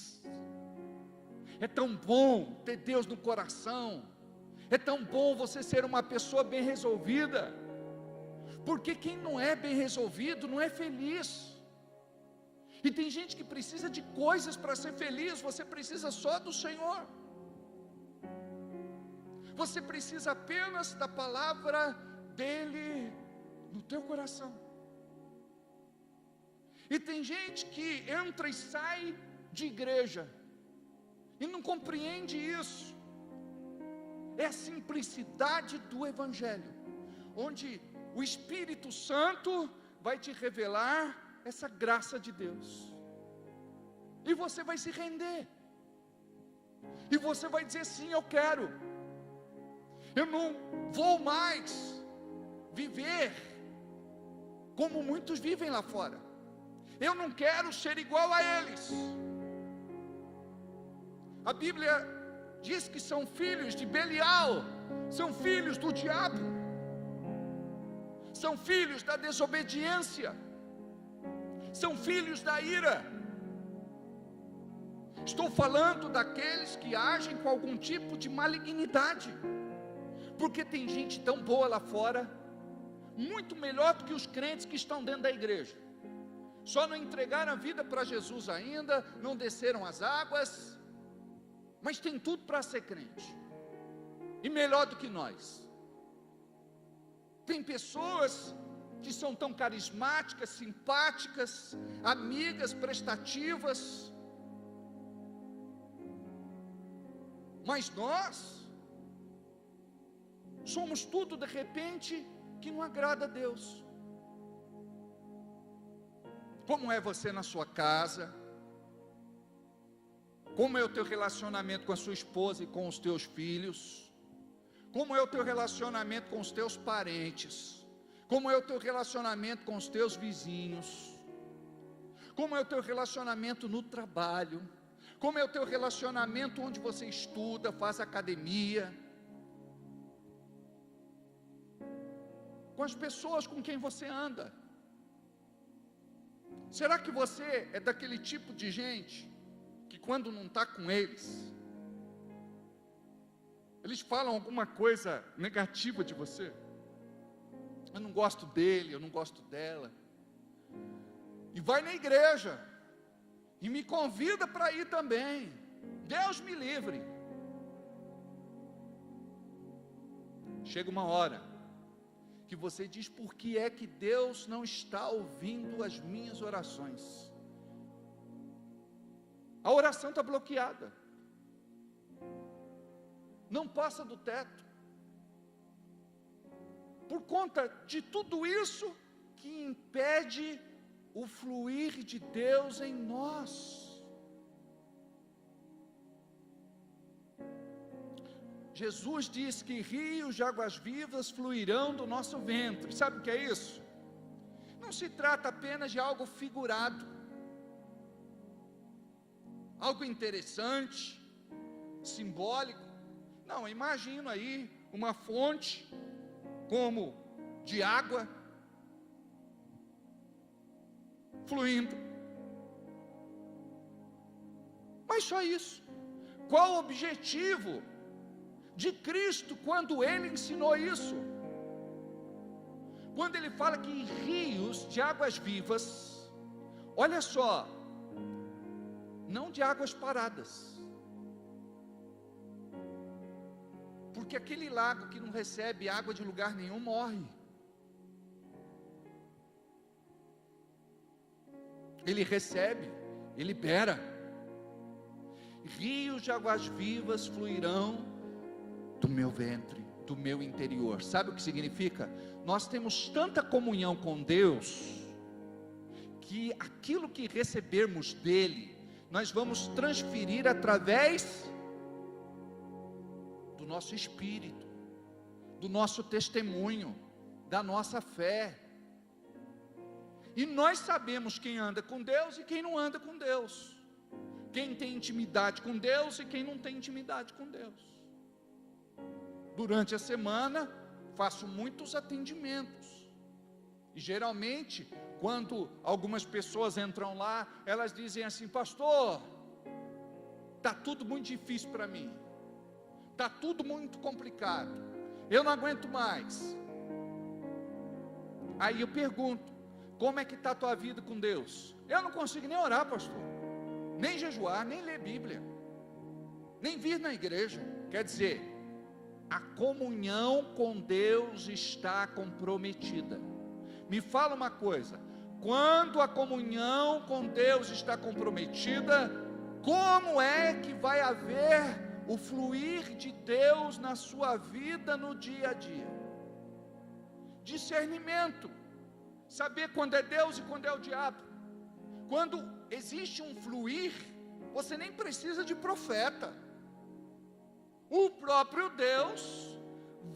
É tão bom ter Deus no coração. É tão bom você ser uma pessoa bem resolvida, porque quem não é bem resolvido não é feliz. E tem gente que precisa de coisas para ser feliz. Você precisa só do Senhor. Você precisa apenas da palavra dele no teu coração. E tem gente que entra e sai de igreja e não compreende isso. É a simplicidade do evangelho, onde o Espírito Santo vai te revelar essa graça de Deus. E você vai se render. E você vai dizer: sim, eu quero. Eu não vou mais viver como muitos vivem lá fora. Eu não quero ser igual a eles. A Bíblia diz que são filhos de Belial, são filhos do diabo, são filhos da desobediência, são filhos da ira. Estou falando daqueles que agem com algum tipo de malignidade, porque tem gente tão boa lá fora, muito melhor do que os crentes que estão dentro da igreja. Só não entregaram a vida para Jesus ainda, não desceram as águas, mas tem tudo para ser crente, e melhor do que nós. Tem pessoas que são tão carismáticas, simpáticas, amigas, prestativas, mas nós somos tudo de repente que não agrada a Deus. Como é você na sua casa? Como é o teu relacionamento com a sua esposa e com os teus filhos? Como é o teu relacionamento com os teus parentes? Como é o teu relacionamento com os teus vizinhos? Como é o teu relacionamento no trabalho? Como é o teu relacionamento onde você estuda, faz academia? Com as pessoas com quem você anda? Será que você é daquele tipo de gente que quando não está com eles falam alguma coisa negativa de você? Eu não gosto dele, eu não gosto dela. E vai na igreja e me convida para ir também. Deus me livre. Chega uma hora que você diz: por que é que Deus não está ouvindo as minhas orações? A oração está bloqueada, não passa do teto, por conta de tudo isso que impede o fluir de Deus em nós. Jesus diz que rios de águas vivas fluirão do nosso ventre. Sabe o que é isso? Não se trata apenas de algo figurado, algo interessante, simbólico. Não, imagino aí uma fonte como de água fluindo. Mas só isso. Qual o objetivo de Cristo quando Ele ensinou isso? Quando Ele fala que rios de águas vivas, olha só, não de águas paradas, porque aquele lago que não recebe água de lugar nenhum morre. Ele recebe, ele libera. Rios de águas vivas fluirão do meu ventre, do meu interior. Sabe o que significa? Nós temos tanta comunhão com Deus, que aquilo que recebermos dele, nós vamos transferir através do nosso espírito, do nosso testemunho, da nossa fé. E nós sabemos quem anda com Deus e quem não anda com Deus, quem tem intimidade com Deus e quem não tem intimidade com Deus. Durante a semana faço muitos atendimentos, e geralmente quando algumas pessoas entram lá, elas dizem assim: pastor, está tudo muito difícil para mim, está tudo muito complicado, eu não aguento mais. Aí eu pergunto: como é que está a tua vida com Deus? Eu não consigo nem orar, pastor, nem jejuar, nem ler Bíblia, nem vir na igreja. Quer dizer, a comunhão com Deus está comprometida. Me fala uma coisa: quando a comunhão com Deus está comprometida, como é que vai haver o fluir de Deus na sua vida no dia a dia? Discernimento, saber quando é Deus e quando é o diabo. Quando existe um fluir Você nem precisa de profeta. O próprio Deus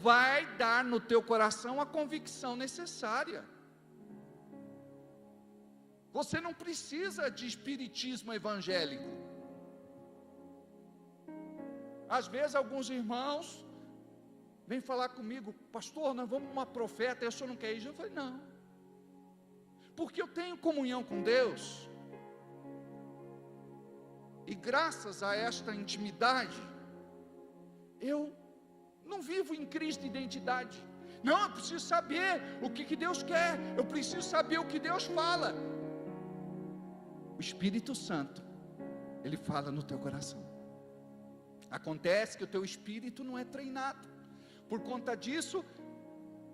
vai dar no teu coração a convicção necessária. Você não precisa de espiritismo evangélico. Às vezes alguns irmãos vêm falar comigo: pastor, nós vamos uma profeta, e o senhor não quer ir? Eu falei: não, porque eu tenho comunhão com Deus, e graças a esta intimidade, eu não vivo em crise de identidade. Não, eu preciso saber o que Deus quer, eu preciso saber o que Deus fala. O Espírito Santo, Ele fala no teu coração. Acontece que o teu espírito não é treinado. Por conta disso,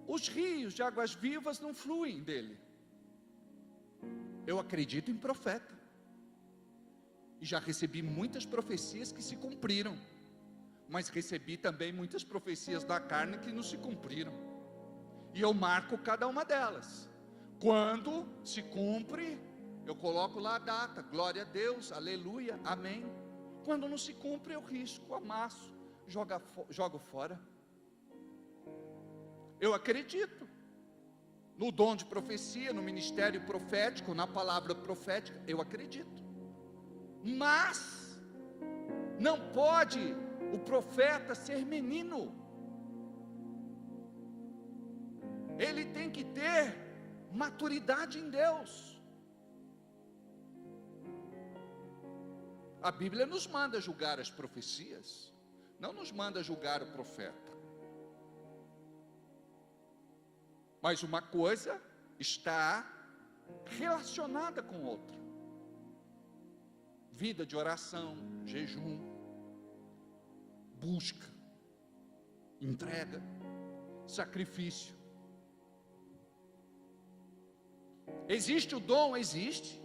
os rios de águas vivas não fluem dele. Eu acredito em profeta, e já recebi muitas profecias que se cumpriram, mas recebi também muitas profecias da carne que não se cumpriram, e eu marco cada uma delas. Quando se cumpre, eu coloco lá a data, glória a Deus, aleluia, amém. Quando não se cumpre, eu risco, amasso, jogo fora. Eu acredito no dom de profecia, no ministério profético, na palavra profética, eu acredito. Mas não pode o profeta ser menino. Ele tem que ter maturidade em Deus. A Bíblia nos manda julgar as profecias, não nos manda julgar o profeta. Mas uma coisa está relacionada com outra. Vida de oração, jejum, busca, entrega, sacrifício. Existe o dom? Existe.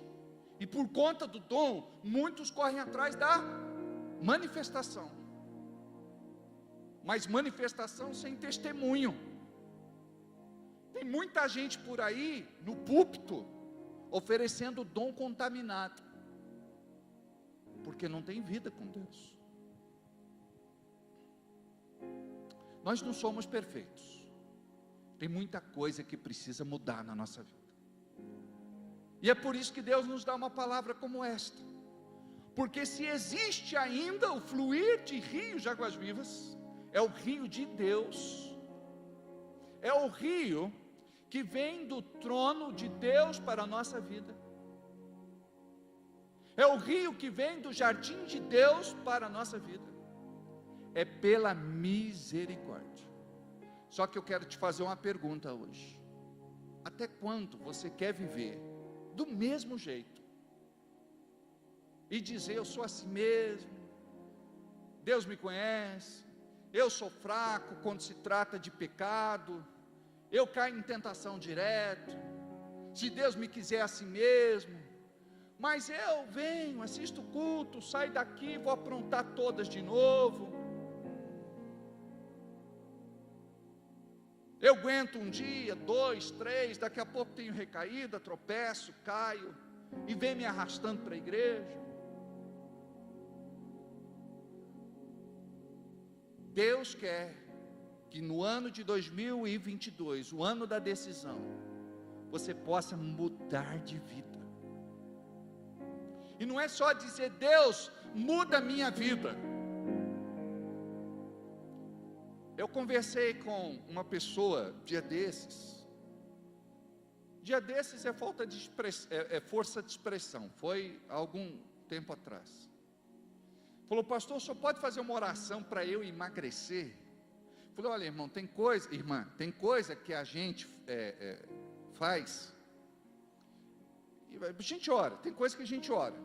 E por conta do dom, muitos correm atrás da manifestação. Mas manifestação sem testemunho. Tem muita gente por aí, no púlpito, oferecendo dom contaminado, porque não tem vida com Deus. Nós não somos perfeitos. Tem muita coisa que precisa mudar na nossa vida. E é por isso que Deus nos dá uma palavra como esta. Porque se existe ainda o fluir de rios de águas vivas, é o rio de Deus. É o rio que vem do trono de Deus para a nossa vida. É o rio que vem do jardim de Deus para a nossa vida. É pela misericórdia. Só que eu quero te fazer uma pergunta hoje. Até quando você quer viver do mesmo jeito? E dizer: eu sou assim mesmo, Deus me conhece, eu sou fraco quando se trata de pecado, eu caio em tentação direto, se Deus me quiser assim mesmo, mas eu venho, assisto o culto, saio daqui, vou aprontar todas de novo. Eu aguento um dia, 2, 3, daqui a pouco tenho recaída, tropeço, caio, e vem me arrastando para a igreja. Deus quer que no ano de 2022, o ano da decisão, você possa mudar de vida. E não é só dizer: Deus, muda a minha vida. Eu conversei com uma pessoa dia desses. Dia desses é força de expressão. Foi há algum tempo atrás. Falou: pastor, o senhor pode fazer uma oração para eu emagrecer? Falei: olha, irmão, tem coisa que a gente faz. A gente ora, tem coisa que a gente ora.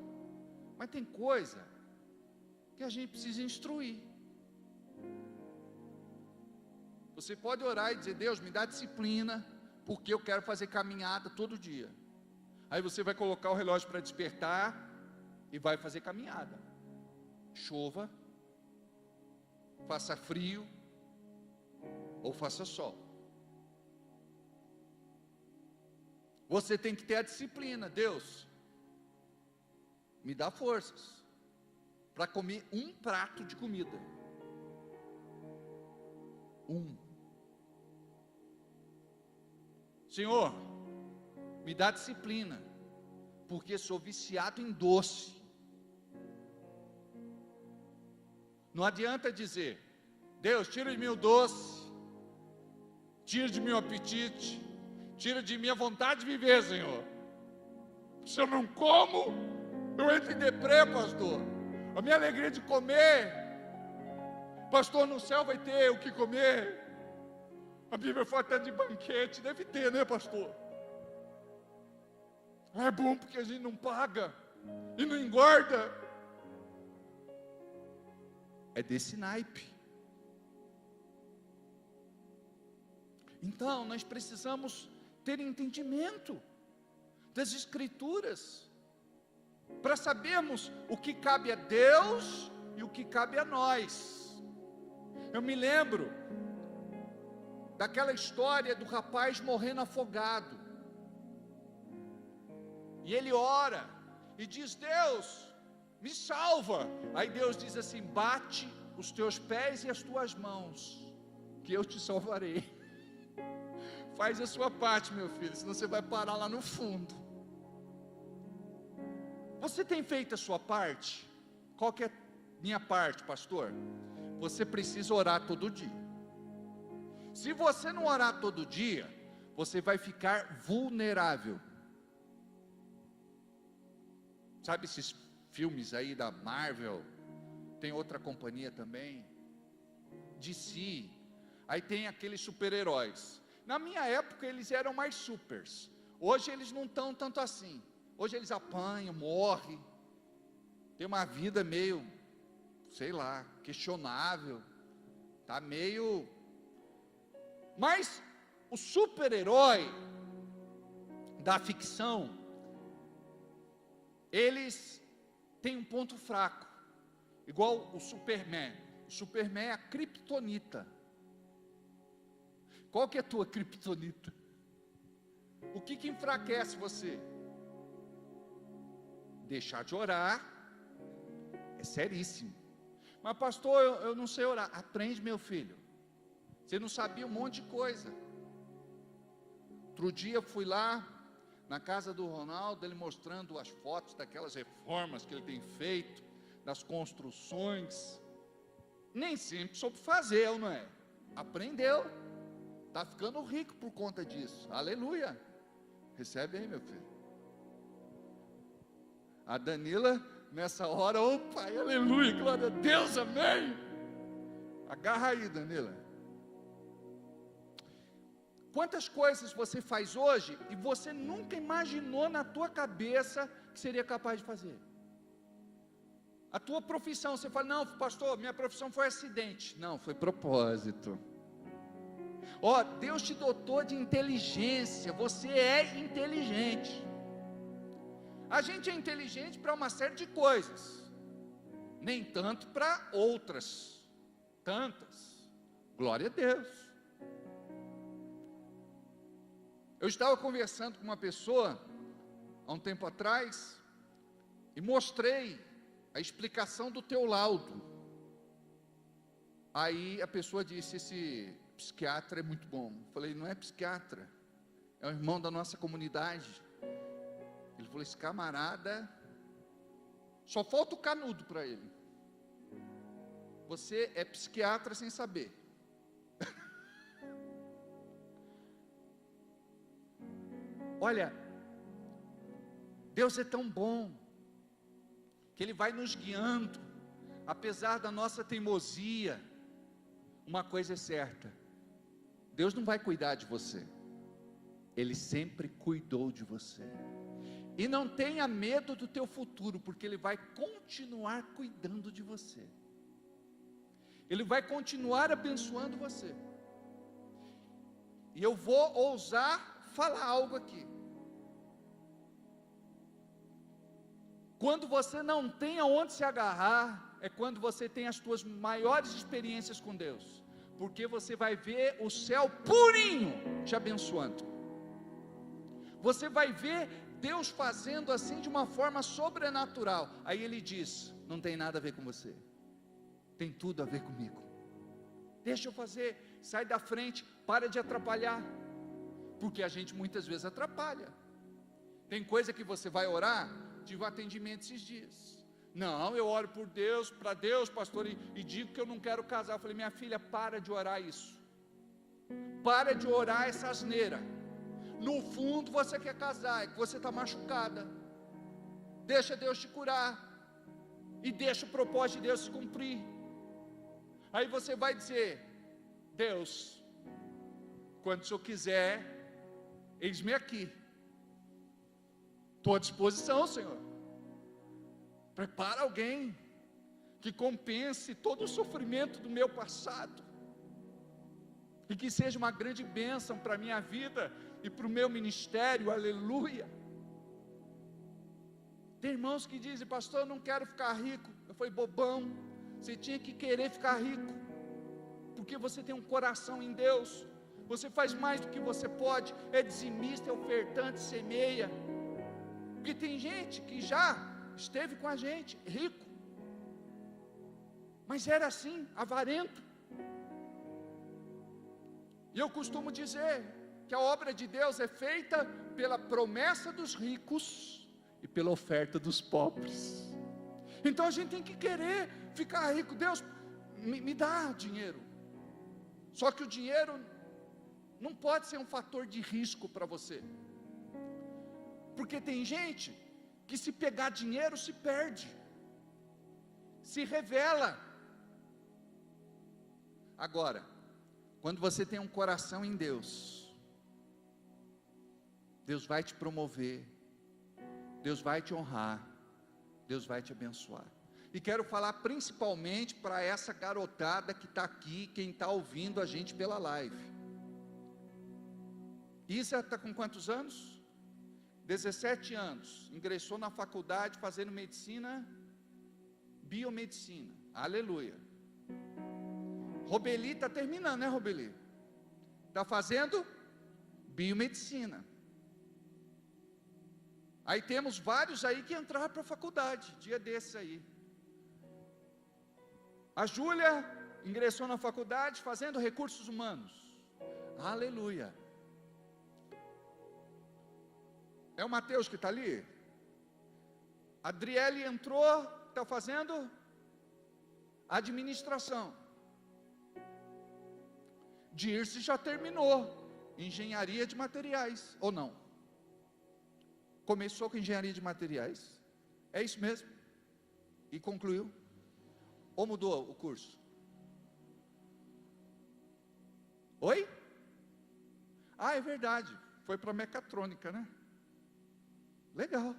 Mas tem coisa que a gente precisa instruir. Você pode orar e dizer: Deus, me dá disciplina, porque eu quero fazer caminhada todo dia. Aí você vai colocar o relógio para despertar e vai fazer caminhada. Chova, faça frio ou faça sol. Você tem que ter a disciplina. Deus, me dá forças. para comer um prato de comida. Senhor, me dá disciplina, porque sou viciado em doce. Não adianta dizer: Deus, tira de mim o doce, tira de mim o apetite, tira de mim a vontade de viver, Senhor. Se eu não como, eu entro em deprê, pastor. A minha alegria de comer, pastor, no céu vai ter o que comer. A Bíblia fala até de banquete, deve ter, né, pastor? É bom porque a gente não paga e não engorda. É desse naipe. Então, nós precisamos ter entendimento das Escrituras, para sabermos o que cabe a Deus e o que cabe a nós. Eu me lembro daquela história do rapaz morrendo afogado, e ele ora e diz: Deus, me salva. Aí Deus diz assim: bate os teus pés e as tuas mãos, que eu te salvarei. Faz a sua parte, meu filho, senão você vai parar lá no fundo. Você tem feito a sua parte? Qual que é a minha parte, pastor? Você precisa orar todo dia. Se você não orar todo dia, você vai ficar vulnerável. Sabe esses filmes aí da Marvel? Tem outra companhia também, DC. Aí tem aqueles super-heróis. Na minha época eles eram mais supers. Hoje eles não estão tanto assim. Hoje eles apanham, morrem, tem uma vida meio, sei lá, questionável, tá meio... Mas o super-herói da ficção, eles têm um ponto fraco, igual o Superman. O Superman é a criptonita. Qual que é a tua criptonita? O que enfraquece você? Deixar de orar é seríssimo. Mas pastor, eu não sei orar. Aprende, meu filho. Você não sabia um monte de coisa. Outro dia eu fui lá na casa do Ronaldo, ele mostrando as fotos daquelas reformas que ele tem feito, das construções. Nem sempre soube fazer, não é? Aprendeu. Está ficando rico por conta disso. Aleluia. Recebe aí, meu filho. A Danila, nessa hora, ô pai, aleluia, glória a Deus, amém. Agarra aí, Danila. Quantas coisas você faz hoje e você nunca imaginou na tua cabeça que seria capaz de fazer? A tua profissão, você fala: não, pastor, minha profissão foi acidente. Não, foi propósito. Ó, Deus te dotou de inteligência, você é inteligente. A gente é inteligente para uma série de coisas, nem tanto para outras, tantas. Glória a Deus. Eu estava conversando com uma pessoa, há um tempo atrás, e mostrei a explicação do teu laudo. Aí a pessoa disse: esse psiquiatra é muito bom. Eu falei: não é psiquiatra, é um irmão da nossa comunidade. Ele falou: esse camarada, só falta o canudo para ele. Você é psiquiatra sem saber. Olha, Deus é tão bom, que Ele vai nos guiando, apesar da nossa teimosia. Uma coisa é certa: Deus não vai cuidar de você, Ele sempre cuidou de você. E não tenha medo do teu futuro, porque Ele vai continuar cuidando de você. Ele vai continuar abençoando você. E eu vou ousar falar algo aqui. Quando você não tem aonde se agarrar, é quando você tem as suas maiores experiências com Deus, porque você vai ver o céu purinho te abençoando. Você vai ver Deus fazendo assim de uma forma sobrenatural. Aí ele diz: não tem nada a ver com você, tem tudo a ver comigo. Deixa eu fazer, sai da frente, para de atrapalhar. Porque a gente muitas vezes atrapalha. Tem coisa que você vai orar. Tive um atendimento esses dias. Não, eu oro por Deus, para Deus, pastor, e digo que eu não quero casar. Eu falei: minha filha, para de orar isso. Para de orar essa asneira. No fundo você quer casar, é que você está machucada. Deixa Deus te curar. E deixa o propósito de Deus se cumprir. Aí você vai dizer: Deus, quando o Senhor quiser, eis-me aqui. Estou à disposição, Senhor. Prepara alguém que compense todo o sofrimento do meu passado, e que seja uma grande bênção para a minha vida e para o meu ministério, aleluia. Tem irmãos que dizem: pastor, eu não quero ficar rico. Eu falei: bobão, você tinha que querer ficar rico, porque você tem um coração em Deus, você faz mais do que você pode, é dizimista, é ofertante, semeia. Porque tem gente que já esteve com a gente, rico, mas era assim, avarento. E eu costumo dizer que a obra de Deus é feita pela promessa dos ricos e pela oferta dos pobres. Então a gente tem que querer ficar rico. Deus, me dá dinheiro. Só que o dinheiro não pode ser um fator de risco para você, porque tem gente que, se pegar dinheiro, se perde, se revela. Agora, quando você tem um coração em Deus, Deus vai te promover, Deus vai te honrar, Deus vai te abençoar. E quero falar principalmente para essa garotada que está aqui, quem está ouvindo a gente pela live. Isa está com quantos anos? 17 anos, ingressou na faculdade fazendo medicina, biomedicina, aleluia. Robeli está terminando, né, Robeli? Está fazendo biomedicina. Aí temos vários aí que entraram para a faculdade, dia desses aí. A Júlia ingressou na faculdade fazendo recursos humanos, aleluia. É o Mateus que está ali? A Adriele entrou, está fazendo administração. Dirce já terminou engenharia de materiais, ou não? Começou com engenharia de materiais, é isso mesmo? E concluiu? Ou mudou o curso? Oi? Ah, é verdade, foi para mecatrônica, né? Legal.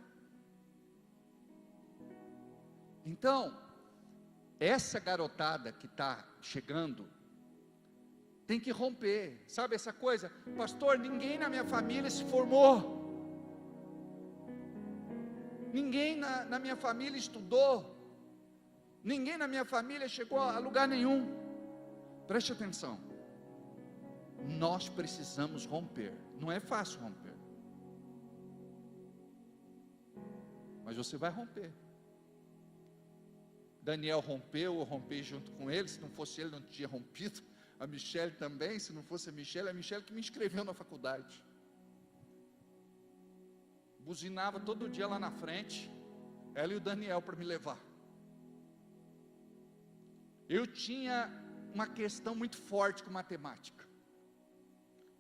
Então, essa garotada que está chegando, tem que romper, sabe essa coisa? Pastor, ninguém na minha família se formou, ninguém na minha família estudou, ninguém na minha família chegou a lugar nenhum. Preste atenção, nós precisamos romper, não é fácil romper, mas você vai romper. Daniel rompeu, eu rompi junto com ele. Se não fosse ele, não tinha rompido. A Michele também, se não fosse a Michele que me inscreveu na faculdade. Buzinava todo dia lá na frente, ela e o Daniel para me levar. Eu tinha uma questão muito forte com matemática.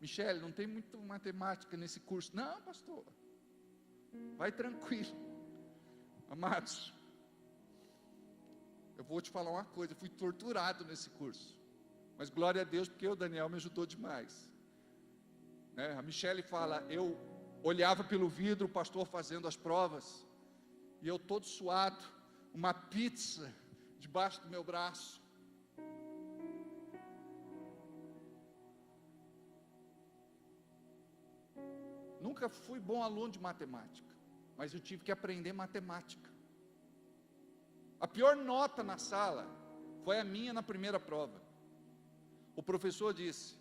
Michele, não tem muito matemática nesse curso. Não, pastor, vai tranquilo. Amados, eu vou te falar uma coisa, eu fui torturado nesse curso, mas glória a Deus, porque o Daniel me ajudou demais, né? A Michele fala, eu olhava pelo vidro, o pastor fazendo as provas, e eu todo suado, uma pizza debaixo do meu braço. Nunca fui bom aluno de matemática, mas eu tive que aprender matemática. A pior nota na sala foi a minha na primeira prova. O professor disse,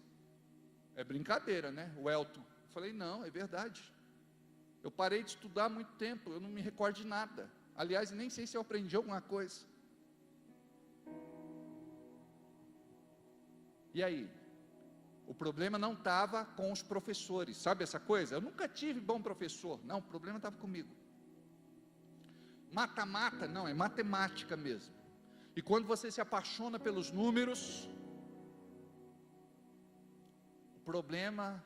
é brincadeira, né, o Elton? Eu falei, não, é verdade. Eu parei de estudar há muito tempo, eu não me recordo de nada. Aliás, nem sei se eu aprendi alguma coisa. E aí? O problema não estava com os professores, sabe essa coisa? Eu nunca tive bom professor. Não, o problema estava comigo. Mata-mata, não, é matemática mesmo. E quando você se apaixona pelos números, o problema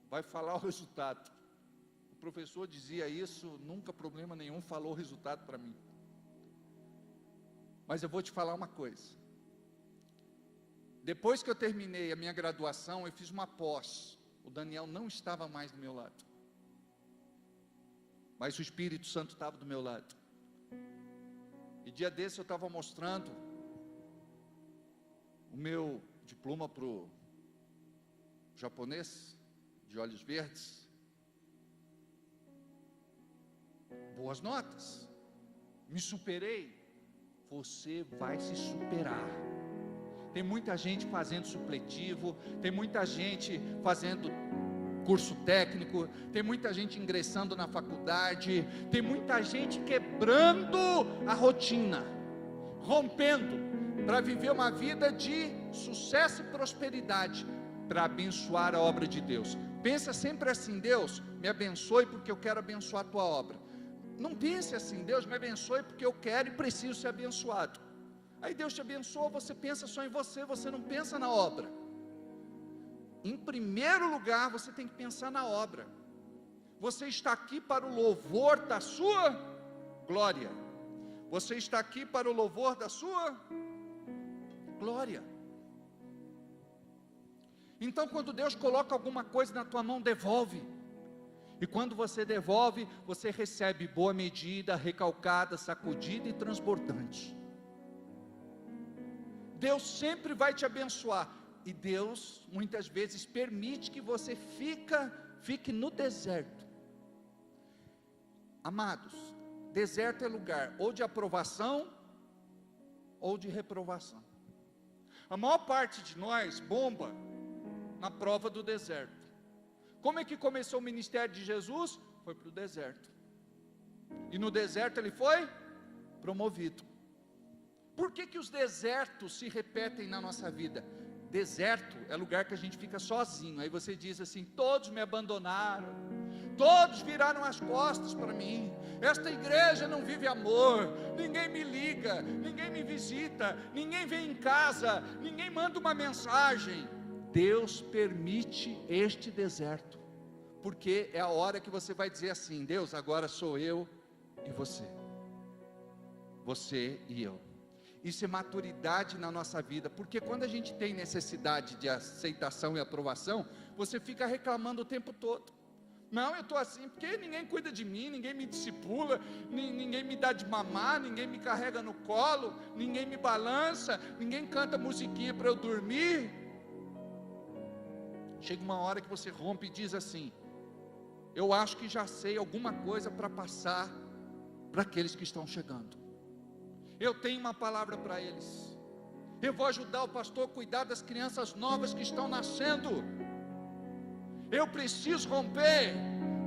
vai falar o resultado. O professor dizia isso, nunca problema nenhum falou o resultado para mim. Mas eu vou te falar uma coisa. Depois que eu terminei a minha graduação, eu fiz uma pós. O Daniel não estava mais do meu lado, mas o Espírito Santo estava do meu lado. E dia desse eu estava mostrando o meu diploma para o japonês, de olhos verdes. Boas notas, me superei. Você vai se superar. Tem muita gente fazendo supletivo, tem muita gente fazendo curso técnico, tem muita gente ingressando na faculdade, tem muita gente quebrando a rotina, rompendo, para viver uma vida de sucesso e prosperidade, para abençoar a obra de Deus. Pensa sempre assim: Deus, me abençoe porque eu quero abençoar a tua obra. Não pense assim: Deus me abençoe porque eu quero e preciso ser abençoado. Aí Deus te abençoa, você pensa só em você, você não pensa na obra. Em primeiro lugar, você tem que pensar na obra. Você está aqui para o louvor da sua glória. Você está aqui para o louvor da sua glória. Então, quando Deus coloca alguma coisa na tua mão, devolve. E quando você devolve, você recebe boa medida, recalcada, sacudida e transbordante. Deus sempre vai te abençoar. E Deus muitas vezes permite que você fique no deserto. Amados, deserto é lugar ou de aprovação ou de reprovação. A maior parte de nós bomba na prova do deserto. Como é que começou o ministério de Jesus? Foi para o deserto. E no deserto ele foi promovido. Por que os desertos se repetem na nossa vida? Deserto é lugar que a gente fica sozinho. Aí você diz assim: todos me abandonaram, todos viraram as costas para mim, esta igreja não vive amor, ninguém me liga, ninguém me visita, ninguém vem em casa, ninguém manda uma mensagem. Deus permite este deserto, porque é a hora que você vai dizer assim: Deus, agora sou eu e você e eu. Isso é maturidade na nossa vida, porque quando a gente tem necessidade de aceitação e aprovação, você fica reclamando o tempo todo. Não, eu estou assim porque ninguém cuida de mim, ninguém me discipula, ninguém me dá de mamar, ninguém me carrega no colo, ninguém me balança, ninguém canta musiquinha para eu dormir. Chega uma hora que você rompe e diz assim: eu acho que já sei alguma coisa para passar para aqueles que estão chegando. Eu tenho uma palavra para eles. Eu vou ajudar o pastor a cuidar das crianças novas que estão nascendo. Eu preciso romper.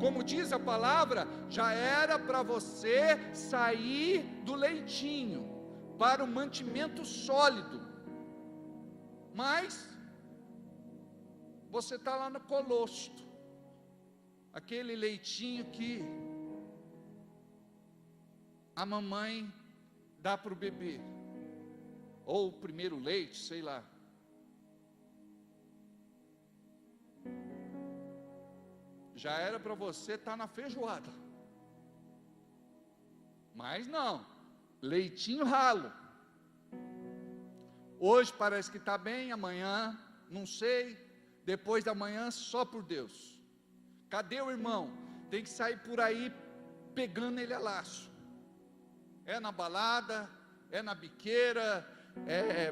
Como diz a palavra, já era para você sair do leitinho para o mantimento sólido, mas você está lá no colosto, aquele leitinho que a mamãe dá para o bebê, ou o primeiro leite, sei lá. Já era para você estar na feijoada, mas não, leitinho ralo. Hoje parece que está bem, amanhã não sei, depois da manhã só por Deus. Cadê o irmão? Tem que sair por aí pegando ele a laço. É na balada, é na biqueira, é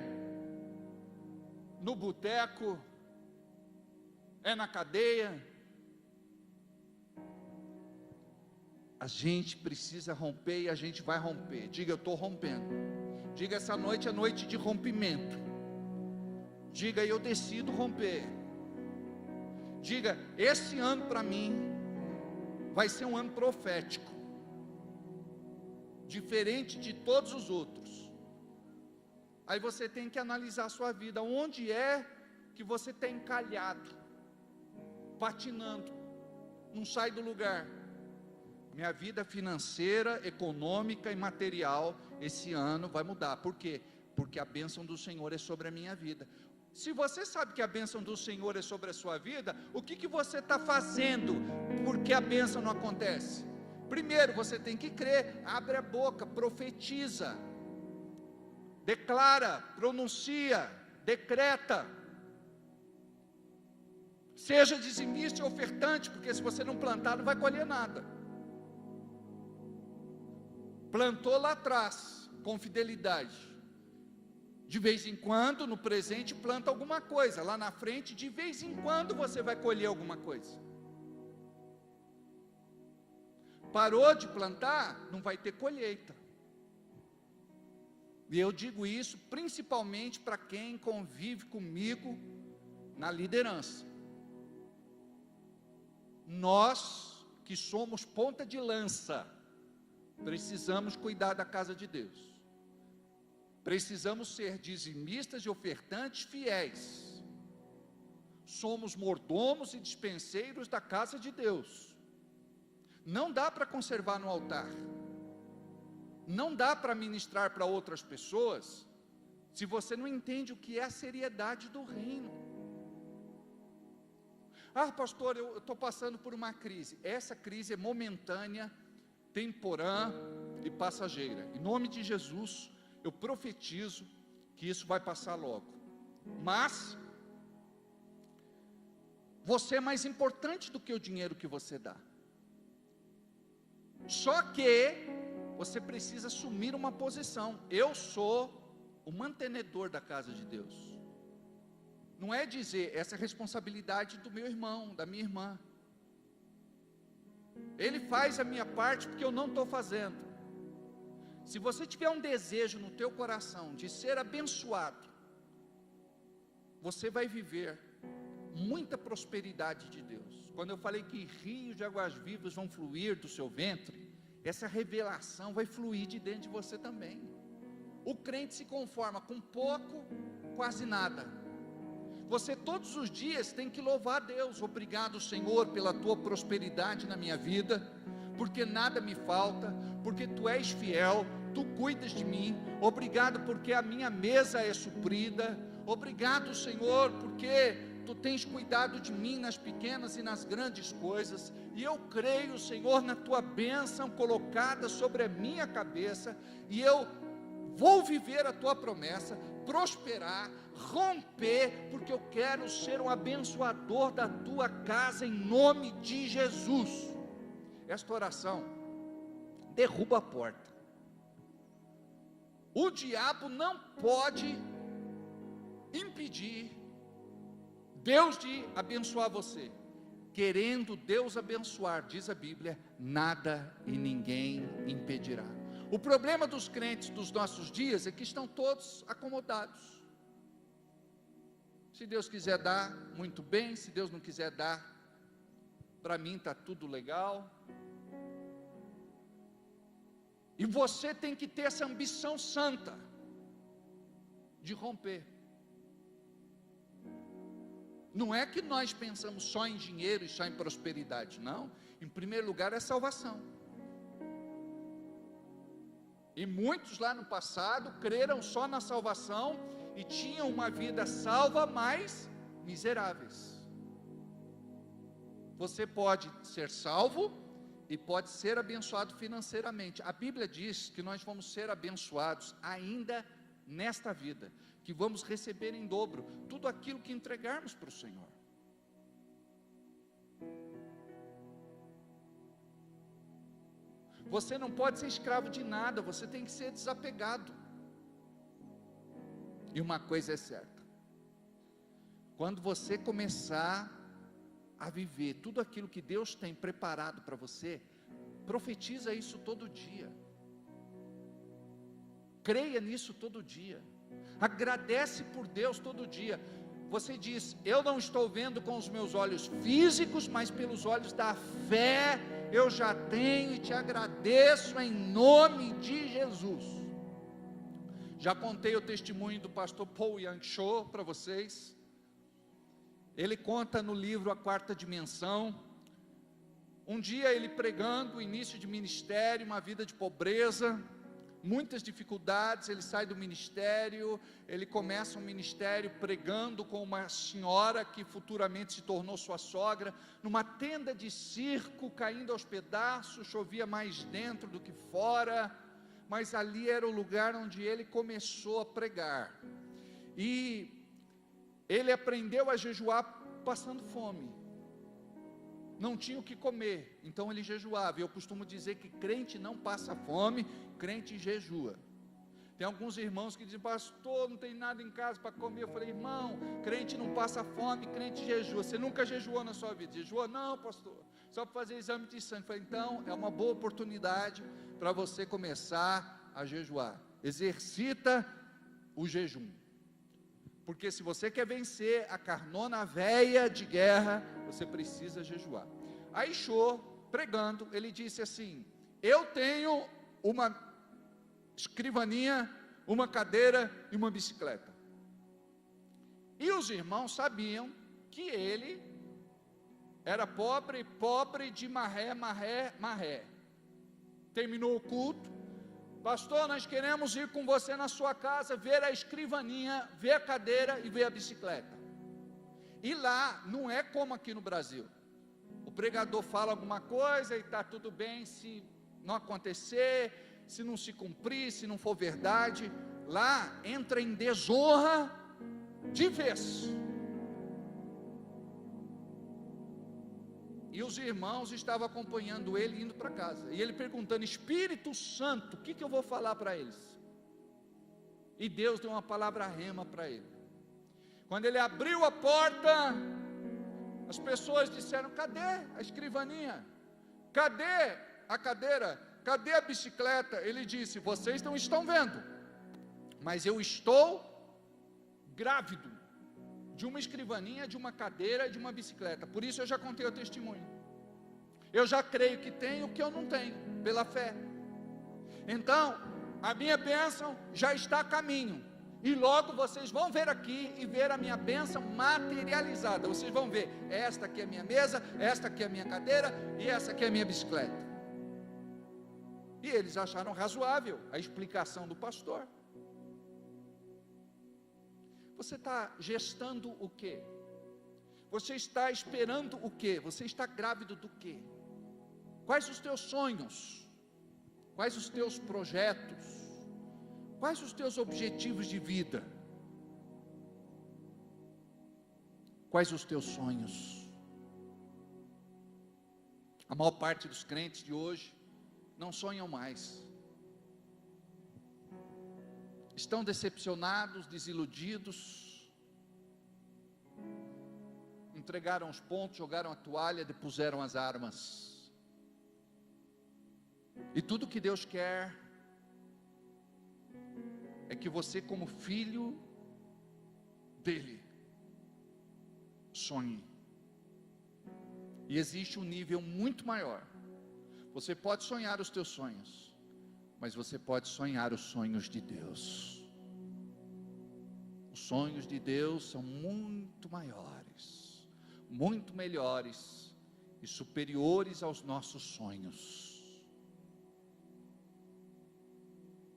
no boteco, é na cadeia. A gente precisa romper e a gente vai romper. Diga: eu estou rompendo. Diga: essa noite é noite de rompimento. Diga: eu decido romper. Diga: esse ano para mim vai ser um ano profético, diferente de todos os outros. Aí você tem que analisar a sua vida, onde é que você está encalhado, patinando, não sai do lugar. Minha vida financeira, econômica e material, esse ano vai mudar. Por quê? Porque a bênção do Senhor é sobre a minha vida. Se você sabe que a bênção do Senhor é sobre a sua vida, o que você está fazendo porque a bênção não acontece? Primeiro, você tem que crer, abre a boca, profetiza, declara, pronuncia, decreta. Seja dizimista e ofertante, porque se você não plantar, não vai colher nada. Plantou lá atrás, com fidelidade. De vez em quando, no presente, planta alguma coisa. Lá na frente, de vez em quando, você vai colher alguma coisa. Parou de plantar, não vai ter colheita. E eu digo isso principalmente para quem convive comigo na liderança. Nós, que somos ponta de lança, precisamos cuidar da casa de Deus. Precisamos ser dizimistas e ofertantes fiéis. Somos mordomos e dispenseiros da casa de Deus. Não dá para conservar no altar. Não dá para ministrar para outras pessoas se você não entende o que é a seriedade do reino. Ah, pastor, eu estou passando por uma crise. Essa crise é momentânea, temporã e passageira. Em nome de Jesus, eu profetizo que isso vai passar logo. Mas você é mais importante do que o dinheiro que você dá. Só que você precisa assumir uma posição. Eu sou o mantenedor da casa de Deus. Não é dizer, essa é a responsabilidade do meu irmão, da minha irmã. Ele faz a minha parte porque eu não estou fazendo. Se você tiver um desejo no teu coração de ser abençoado, você vai viver muita prosperidade de Deus. Quando eu falei que rios de águas vivas vão fluir do seu ventre, essa revelação vai fluir de dentro de você também. O crente se conforma com pouco, quase nada. Você todos os dias tem que louvar a Deus. Obrigado, Senhor, pela tua prosperidade na minha vida, porque nada me falta, porque tu és fiel, tu cuidas de mim. Obrigado porque a minha mesa é suprida. Obrigado, Senhor, porque tu tens cuidado de mim nas pequenas e nas grandes coisas. E eu creio, Senhor, na tua bênção colocada sobre a minha cabeça, e eu vou viver a tua promessa, prosperar, romper, porque eu quero ser um abençoador da tua casa em nome de Jesus. Esta oração derruba a porta. O diabo não pode impedir Deus de abençoar você. Querendo Deus abençoar, diz a Bíblia, nada e ninguém impedirá. O problema dos crentes dos nossos dias é que estão todos acomodados. Se Deus quiser dar, muito bem. Se Deus não quiser dar, para mim está tudo legal. E você tem que ter essa ambição santa de romper. Não é que nós pensamos só em dinheiro e só em prosperidade, não. Em primeiro lugar é salvação. E muitos lá no passado creram só na salvação e tinham uma vida salva, mas miseráveis. Você pode ser salvo e pode ser abençoado financeiramente. A Bíblia diz que nós vamos ser abençoados ainda nesta vida, que vamos receber em dobro tudo aquilo que entregarmos para o Senhor. Você não pode ser escravo de nada, você tem que ser desapegado. E uma coisa é certa: quando você começar a viver tudo aquilo que Deus tem preparado para você, profetiza isso todo dia, creia nisso todo dia, agradece por Deus todo dia. você diz: eu não estou vendo com os meus olhos físicos, mas pelos olhos da fé, eu já tenho e te agradeço em nome de Jesus. Já contei o testemunho do pastor Paul Yang Cho para vocês. Ele conta no livro A Quarta Dimensão. Um dia ele pregando, início de ministério, uma vida de pobreza, muitas dificuldades, ele sai do ministério, ele começa um ministério pregando com uma senhora que futuramente se tornou sua sogra, numa tenda de circo, caindo aos pedaços, chovia mais dentro do que fora, mas ali era o lugar onde ele começou a pregar, e ele aprendeu a jejuar passando fome, não tinha o que comer, então ele jejuava. Eu costumo dizer que crente não passa fome, crente jejua. Tem alguns irmãos que dizem: pastor, não tem nada em casa para comer. Eu falei: irmão, crente não passa fome, crente jejua. Você nunca jejuou na sua vida? Jejua? Não, pastor, só para fazer exame de sangue. Eu falei: então é uma boa oportunidade para você começar a jejuar. Exercita o jejum, porque se você quer vencer a carnona véia de guerra, você precisa jejuar. Aí Cho, pregando, ele disse assim: eu tenho uma escrivaninha, uma cadeira e uma bicicleta. E os irmãos sabiam que ele era pobre, pobre de marré, marré, marré. Terminou o culto: pastor, nós queremos ir com você na sua casa, ver a escrivaninha, ver a cadeira e ver a bicicleta. E lá não é como aqui no Brasil, o pregador fala alguma coisa e está tudo bem, se não acontecer, se não se cumprir, se não for verdade. Lá entra em desonra de vez. E os irmãos estavam acompanhando ele indo para casa, e ele perguntando: Espírito Santo, o que eu vou falar para eles? E Deus deu uma palavra rema para ele. Quando ele abriu a porta, as pessoas disseram: cadê a escrivaninha? Cadê a cadeira? Cadê a bicicleta? Ele disse: vocês não estão vendo, mas eu estou grávido de uma escrivaninha, de uma cadeira e de uma bicicleta. Por isso eu já contei o testemunho. Eu já creio que tenho o que eu não tenho, pela fé. Então, a minha bênção já está a caminho, e logo vocês vão ver aqui e ver a minha bênção materializada. Vocês vão ver: esta aqui é a minha mesa, esta aqui é a minha cadeira e essa aqui é a minha bicicleta. E eles acharam razoável a explicação do pastor. Você está gestando o quê? Você está esperando o quê? Você está grávido do quê? Quais os teus sonhos? Quais os teus projetos? Quais os teus objetivos de vida? Quais os teus sonhos? A maior parte dos crentes de hoje não sonham mais. Estão decepcionados, desiludidos, entregaram os pontos, jogaram a toalha, depuseram as armas. E tudo que Deus quer é que você, como filho dele, sonhe. E existe um nível muito maior. Você pode sonhar os teus sonhos, mas você pode sonhar os sonhos de Deus. Os sonhos de Deus são muito maiores, muito melhores e superiores aos nossos sonhos.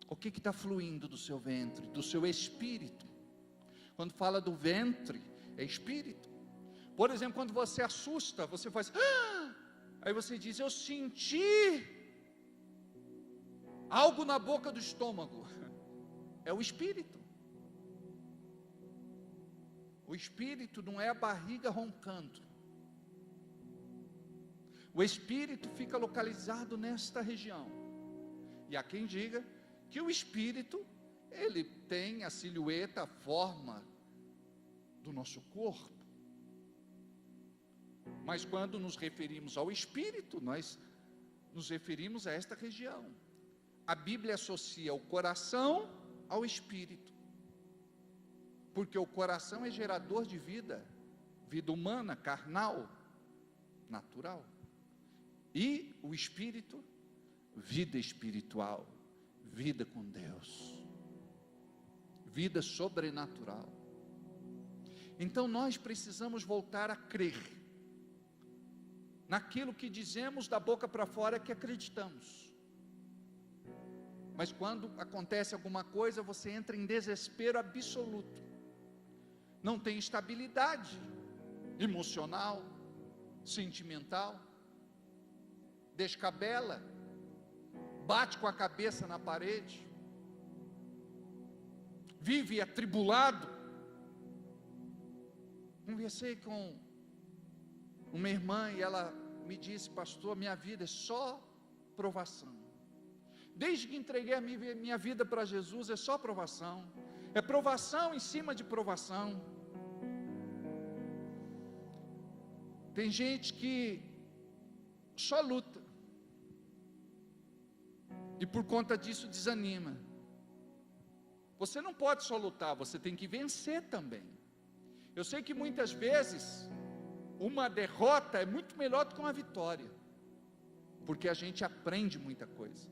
O que está fluindo do seu ventre, do seu espírito? Quando fala do ventre, é espírito. Por exemplo, quando você assusta, você faz: ah! Aí você diz: eu senti algo na boca do estômago. É o espírito. O espírito não é a barriga roncando. O espírito fica localizado nesta região. E há quem diga que o espírito, ele tem a silhueta, a forma do nosso corpo. Mas quando nos referimos ao espírito, nós nos referimos a esta região. A Bíblia associa o coração ao espírito. Porque o coração é gerador de vida, vida humana, carnal, natural. E o espírito, vida espiritual, vida com Deus, vida sobrenatural. Então nós precisamos voltar a crer naquilo que dizemos da boca para fora que acreditamos. Mas quando acontece alguma coisa, você entra em desespero absoluto. Não tem estabilidade emocional, sentimental, descabela, bate com a cabeça na parede, vive atribulado. Conversei com uma irmã e ela me disse: pastor, minha vida é só provação. Desde que entreguei a minha vida para Jesus, é só provação. É provação em cima de provação. Tem gente que só luta, e por conta disso desanima. Você não pode só lutar, você tem que vencer também. Eu sei que muitas vezes uma derrota é muito melhor do que uma vitória, porque a gente aprende muita coisa.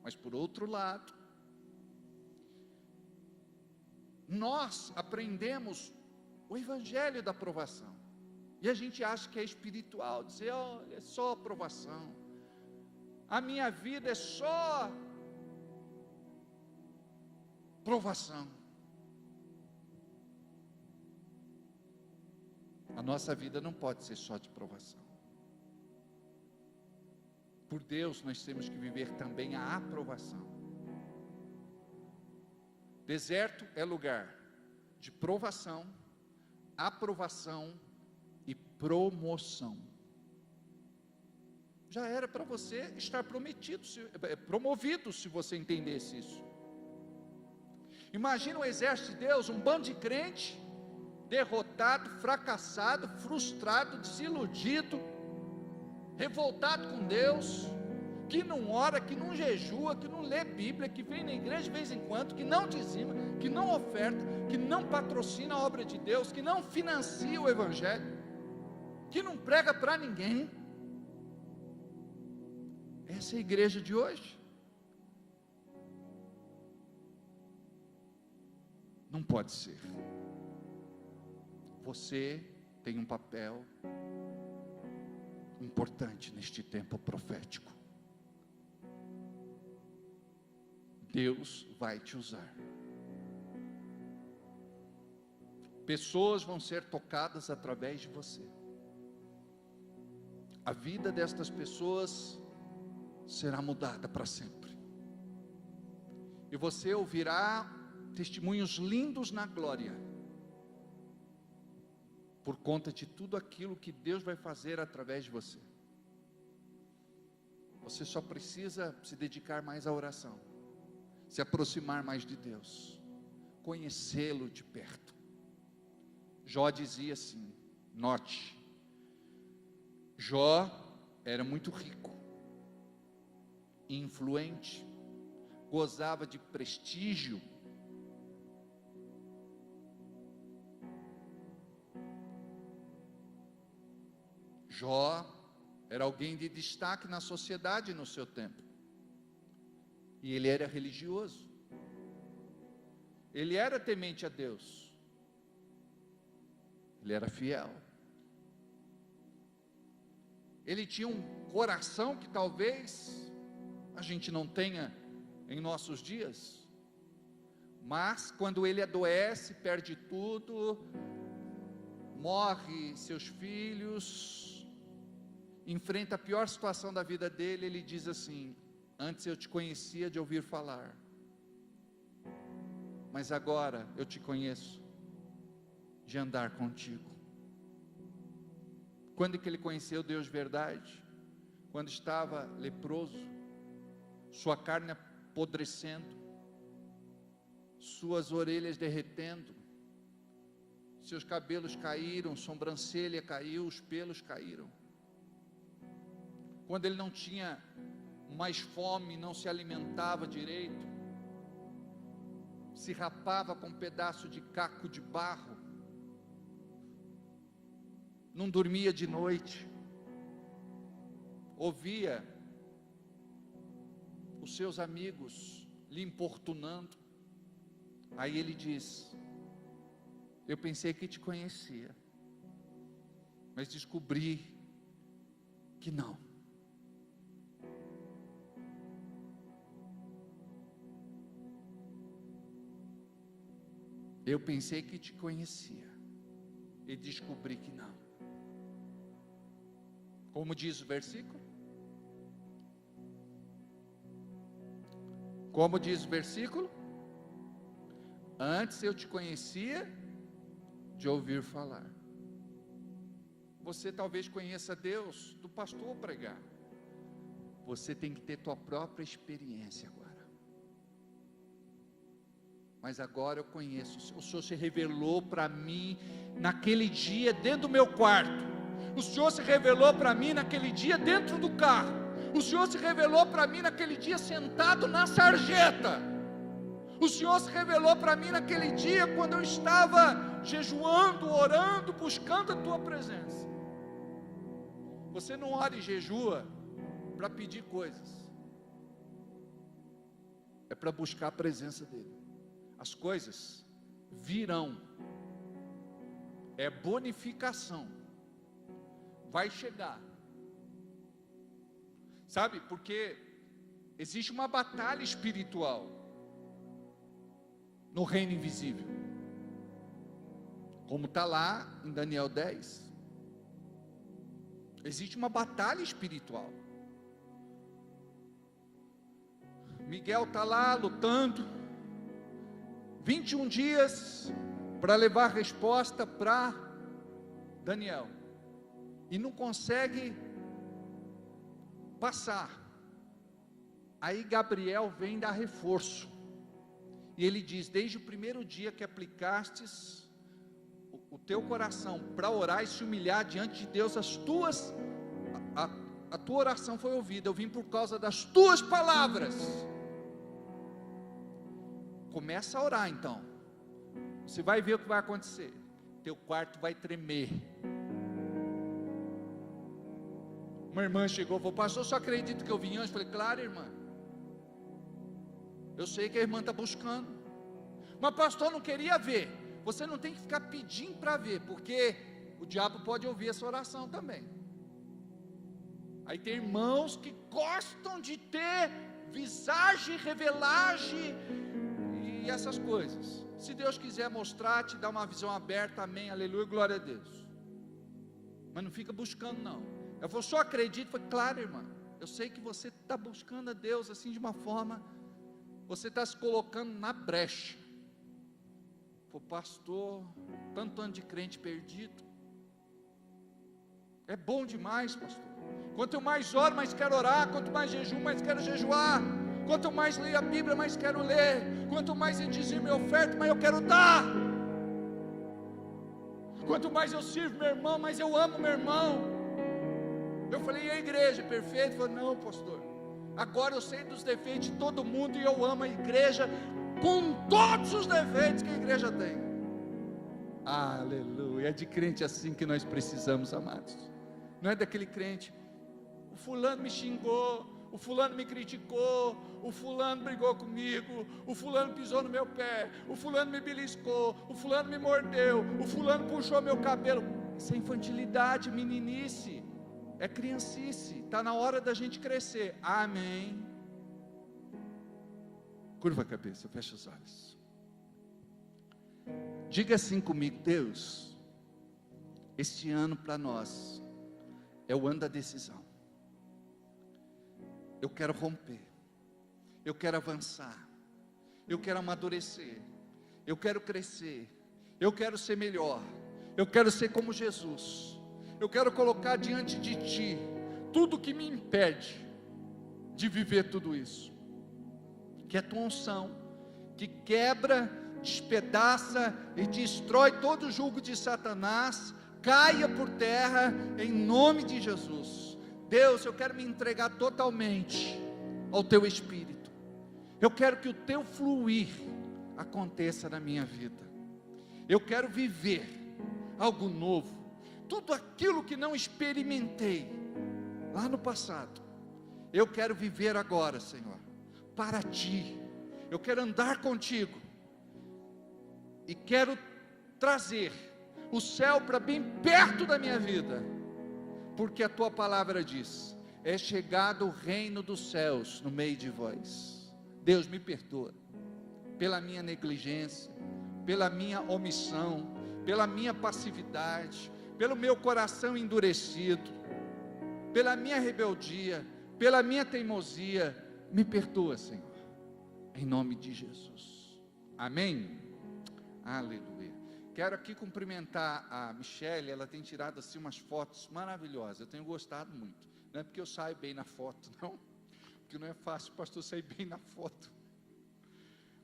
Mas por outro lado, nós aprendemos o evangelho da provação, e a gente acha que é espiritual, dizer: olha, é só provação, a minha vida é só provação. A nossa vida não pode ser só de provação. Por Deus nós temos que viver também a aprovação. Deserto é lugar de provação, aprovação e promoção. Já era para você estar promovido, se você entendesse isso. Imagina o exército de Deus, um bando de crente, derrotado, fracassado, frustrado, desiludido, revoltado com Deus, que não ora, que não jejua, que não lê Bíblia, que vem na igreja de vez em quando, que não dizima, que não oferta, que não patrocina a obra de Deus, que não financia o evangelho, que não prega para ninguém. Essa é a igreja de hoje. Não pode ser. Você tem um papel importante neste tempo profético. Deus vai te usar. Pessoas vão ser tocadas através de você. A vida destas pessoas será mudada para sempre. E você ouvirá testemunhos lindos na glória, por conta de tudo aquilo que Deus vai fazer através de você. Você só precisa se dedicar mais à oração, se aproximar mais de Deus, conhecê-lo de perto. Jó dizia assim, note, Jó era muito rico, influente, gozava de prestígio. Jó era alguém de destaque na sociedade no seu tempo, e ele era religioso, ele era temente a Deus, ele era fiel, ele tinha um coração que talvez a gente não tenha em nossos dias, mas quando ele adoece, perde tudo, morre seus filhos, enfrenta a pior situação da vida dele, ele diz assim: antes eu te conhecia de ouvir falar, mas agora eu te conheço de andar contigo. Quando que ele conheceu Deus de verdade? Quando estava leproso, sua carne apodrecendo, suas orelhas derretendo, seus cabelos caíram, sobrancelha caiu, os pelos caíram. Quando ele não tinha mais fome, não se alimentava direito, se rapava com um pedaço de caco de barro, não dormia de noite, ouvia os seus amigos lhe importunando. Aí ele diz: eu pensei que te conhecia, mas descobri que não. Eu pensei que te conhecia e descobri que não. Como diz o versículo? Como diz o versículo? Antes eu te conhecia de ouvir falar. Você talvez conheça Deus do pastor pregar. Você tem que ter tua própria experiência agora. Mas agora eu conheço. O Senhor se revelou para mim naquele dia dentro do meu quarto. O Senhor se revelou para mim naquele dia dentro do carro. O Senhor se revelou para mim naquele dia sentado na sarjeta. O Senhor se revelou para mim naquele dia quando eu estava jejuando, orando, buscando a tua presença. Você não ora e jejua para pedir coisas, é para buscar a presença dele. As coisas virão, é bonificação, vai chegar, sabe, porque existe uma batalha espiritual no reino invisível, como está lá em Daniel 10, existe uma batalha espiritual. Miguel está lá lutando, 21 dias para levar resposta para Daniel, e não consegue passar. Aí Gabriel vem dar reforço, e ele diz: desde o primeiro dia que aplicastes o teu coração para orar e se humilhar diante de Deus, a tua oração foi ouvida. Eu vim por causa das tuas palavras. Começa a orar então, você vai ver o que vai acontecer. Teu quarto vai tremer. Uma irmã chegou e falou: pastor, só acredito que eu vim antes? Eu falei: claro, irmã, eu sei que a irmã está buscando, mas pastor, não queria ver. Você não tem que ficar pedindo para ver, porque o diabo pode ouvir essa oração também. Aí tem irmãos que gostam de ter visagem, revelagem e essas coisas. Se Deus quiser mostrar, te dar uma visão aberta, amém, aleluia, glória a Deus. Mas não fica buscando não. Eu vou só acredito. Foi claro, irmã, eu sei que você está buscando a Deus assim de uma forma, você está se colocando na brecha. Pô, pastor, tanto ano de crente perdido. É bom demais, pastor. Quanto eu mais oro, mais quero orar. Quanto mais jejum, mais quero jejuar. Quanto mais leio a Bíblia, mais quero ler. Quanto mais eu dizimo e oferto, mais eu quero dar. Quanto mais eu sirvo meu irmão, mais eu amo meu irmão. Eu falei: e a igreja, perfeito? Ele falou: não, pastor, agora eu sei dos defeitos de todo mundo, e eu amo a igreja com todos os defeitos que a igreja tem. Aleluia. É de crente assim que nós precisamos, amados. Não é daquele crente: o fulano me xingou, o fulano me criticou, o fulano brigou comigo, o fulano pisou no meu pé, o fulano me beliscou, o fulano me mordeu, o fulano puxou meu cabelo. Isso é infantilidade, meninice, é criancice. Está na hora da gente crescer. Amém. Curva a cabeça, fecha os olhos. Diga assim comigo: Deus, este ano para nós é o ano da decisão. Eu quero romper, eu quero avançar, eu quero amadurecer, eu quero crescer, eu quero ser melhor, eu quero ser como Jesus. Eu quero colocar diante de Ti tudo que me impede de viver tudo isso, que é Tua unção, que quebra, despedaça e destrói todo o jugo de Satanás, caia por terra em nome de Jesus. Deus, eu quero me entregar totalmente ao Teu Espírito. Eu quero que o Teu fluir aconteça na minha vida. Eu quero viver algo novo. Tudo aquilo que não experimentei lá no passado, eu quero viver agora, Senhor, para Ti. Eu quero andar contigo e quero trazer o céu para bem perto da minha vida, porque a Tua palavra diz: é chegado o reino dos céus no meio de vós. Deus, me perdoa pela minha negligência, pela minha omissão, pela minha passividade, pelo meu coração endurecido, pela minha rebeldia, pela minha teimosia. Me perdoa, Senhor, em nome de Jesus, amém? Aleluia. Quero aqui cumprimentar a Michele. Ela tem tirado assim umas fotos maravilhosas, eu tenho gostado muito. Não é porque eu saio bem na foto, não, porque não é fácil o pastor sair bem na foto,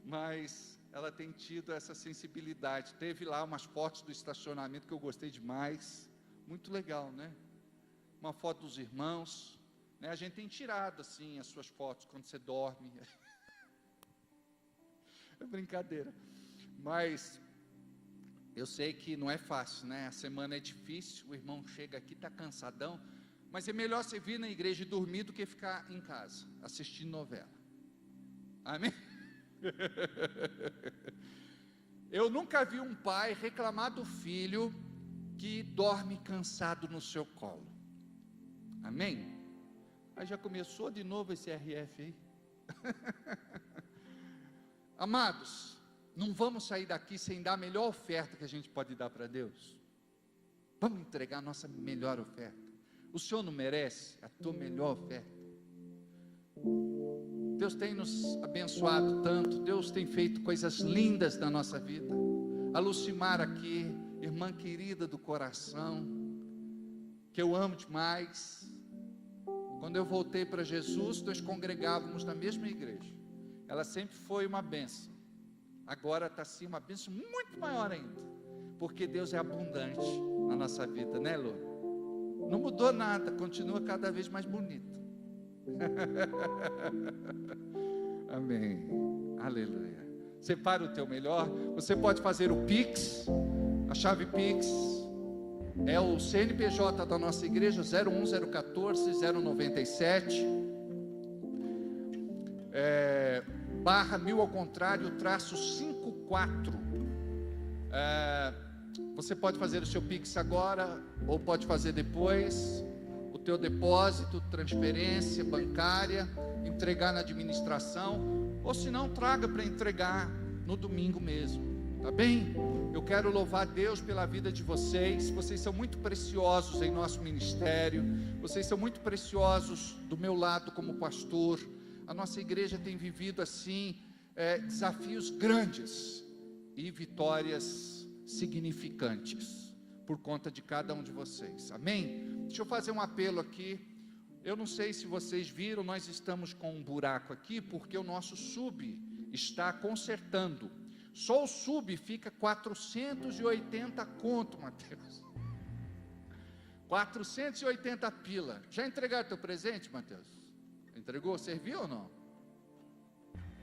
mas ela tem tido essa sensibilidade. Teve lá umas fotos do estacionamento que eu gostei demais, muito legal, né? Uma foto dos irmãos, né? A gente tem tirado assim as suas fotos quando você dorme. É brincadeira, mas eu sei que não é fácil, né? A semana é difícil, o irmão chega aqui, está cansadão, mas é melhor você vir na igreja e dormir do que ficar em casa, assistindo novela, amém? Eu nunca vi um pai reclamar do filho que dorme cansado no seu colo, amém? Aí já começou de novo esse RF aí. Amados, não vamos sair daqui sem dar a melhor oferta que a gente pode dar para Deus. Vamos entregar a nossa melhor oferta. O Senhor não merece a tua melhor oferta? Deus tem nos abençoado tanto, Deus tem feito coisas lindas na nossa vida. A Lucimar aqui, irmã querida do coração, que eu amo demais. Quando eu voltei para Jesus, nós congregávamos na mesma igreja. Ela sempre foi uma bênção. Agora está assim uma bênção muito maior ainda, porque Deus é abundante na nossa vida, né, Lu? Não mudou nada, continua cada vez mais bonito. Amém, aleluia. Separa o teu melhor. Você pode fazer o Pix. A chave Pix é o CNPJ da nossa igreja, 01014-097 /1000 ao contrário, -54. Você pode fazer o seu Pix agora, ou pode fazer depois, o teu depósito, transferência bancária, entregar na administração, ou se não, traga para entregar no domingo mesmo, tá bem? Eu quero louvar Deus pela vida de vocês. Vocês são muito preciosos em nosso ministério, vocês são muito preciosos do meu lado como pastor. A nossa igreja tem vivido assim, desafios grandes e vitórias significantes por conta de cada um de vocês, amém? Deixa eu fazer um apelo aqui. Eu não sei se vocês viram, nós estamos com um buraco aqui, porque o nosso sub está consertando. Só o sub fica 480 conto, Mateus. 480 pila. Já entregaram teu presente, Mateus? Entregou? Serviu ou não?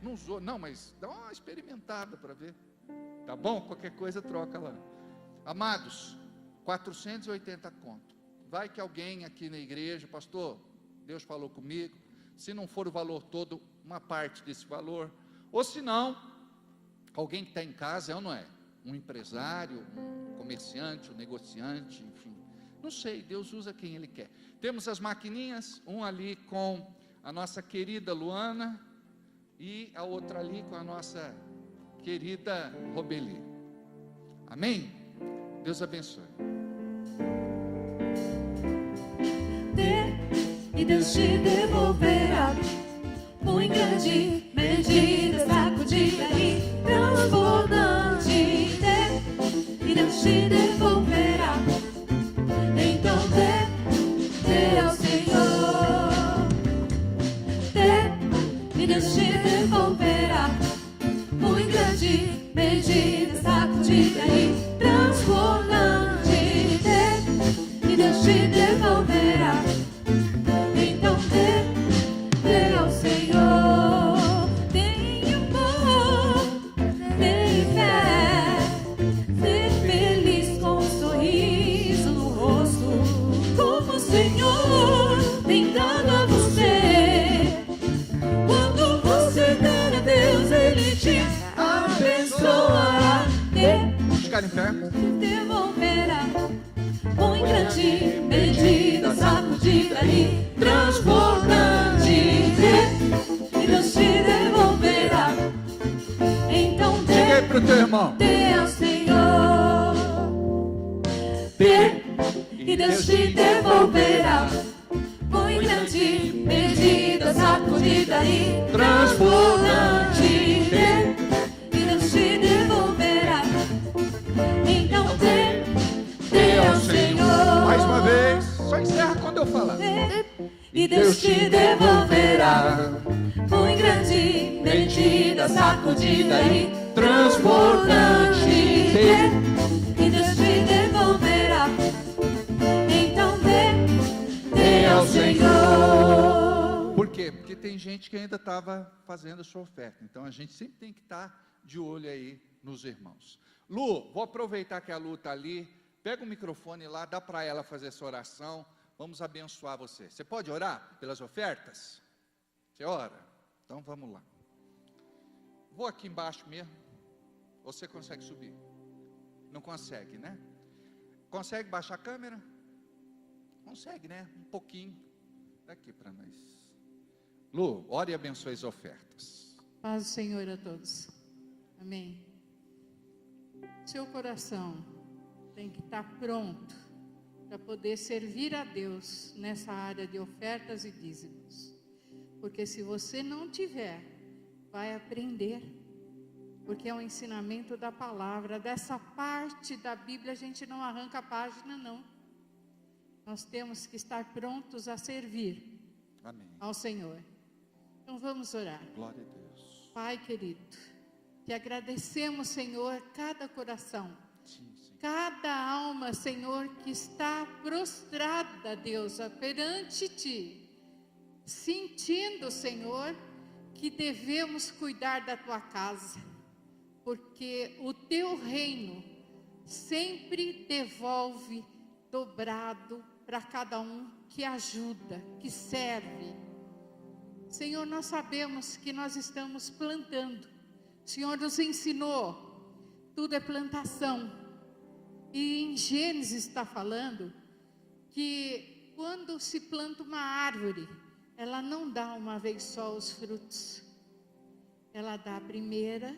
Não usou? Não, mas dá uma experimentada para ver. Tá bom? Qualquer coisa troca lá. Amados, 480 conto. Vai que alguém aqui na igreja, pastor, Deus falou comigo. Se não for o valor todo, uma parte desse valor. Ou se não, alguém que está em casa, é ou não é? Um empresário, um comerciante, um negociante, enfim. Não sei, Deus usa quem Ele quer. Temos as maquininhas, um ali com a nossa querida Luana e a outra ali com a nossa querida Robeli. Amém? Deus abençoe. E Deus te devolverá em grande medida, sacudida e transbordante. E Deus te devolverá. Então dê ao Senhor. E Deus te devolverá em grande medida, sacudida e transbordante. E Deus te devolverá. Então dê ao Senhor. Tem amor, ficar em pé. Devolverá com grande medida, sacudida e transbordante. E Deus te devolverá. Então Diga aí pro teu irmão. dê ao Senhor. Dê, e Deus te devolverá. Com grande medida, sacudida e transbordante. E Deus te devolverá. Então dê ao Senhor. Mais uma vez, só encerra quando eu falar. E Deus te devolverá. Com grande medida, sacudida e transbordante. E Deus te devolverá. Então dê ao Senhor. Por quê? Porque tem gente que ainda estava fazendo a sua oferta. Então a gente sempre tem que estar de olho aí nos irmãos. Lu, vou aproveitar que a Lu está ali. Pega o microfone lá, dá para ela fazer essa oração. Vamos abençoar você. Você pode orar pelas ofertas? Você ora? Então vamos lá. Vou aqui embaixo mesmo. Você consegue subir? Não consegue, né? Consegue baixar a câmera? Consegue, né? Um pouquinho. Daqui para nós. Lu, ore e abençoe as ofertas. Paz do Senhor a todos. Amém. Seu coração tem que estar pronto para poder servir a Deus nessa área de ofertas e dízimos. Porque se você não tiver, vai aprender. Porque é um ensinamento da palavra. Dessa parte da Bíblia a gente não arranca a página, não. Nós temos que estar prontos a servir. Amém. Ao Senhor. Então vamos orar. Glória a Deus. Pai querido, te agradecemos, Senhor, cada coração, Sim, sim. cada alma, Senhor, que está prostrada, Deus, perante Ti, sentindo, Senhor, que devemos cuidar da Tua casa, porque o Teu reino sempre devolve dobrado para cada um que ajuda, que serve. Senhor, nós sabemos que nós estamos plantando. O Senhor nos ensinou, tudo é plantação. E em Gênesis está falando que quando se planta uma árvore, ela não dá uma vez só os frutos. Ela dá a primeira,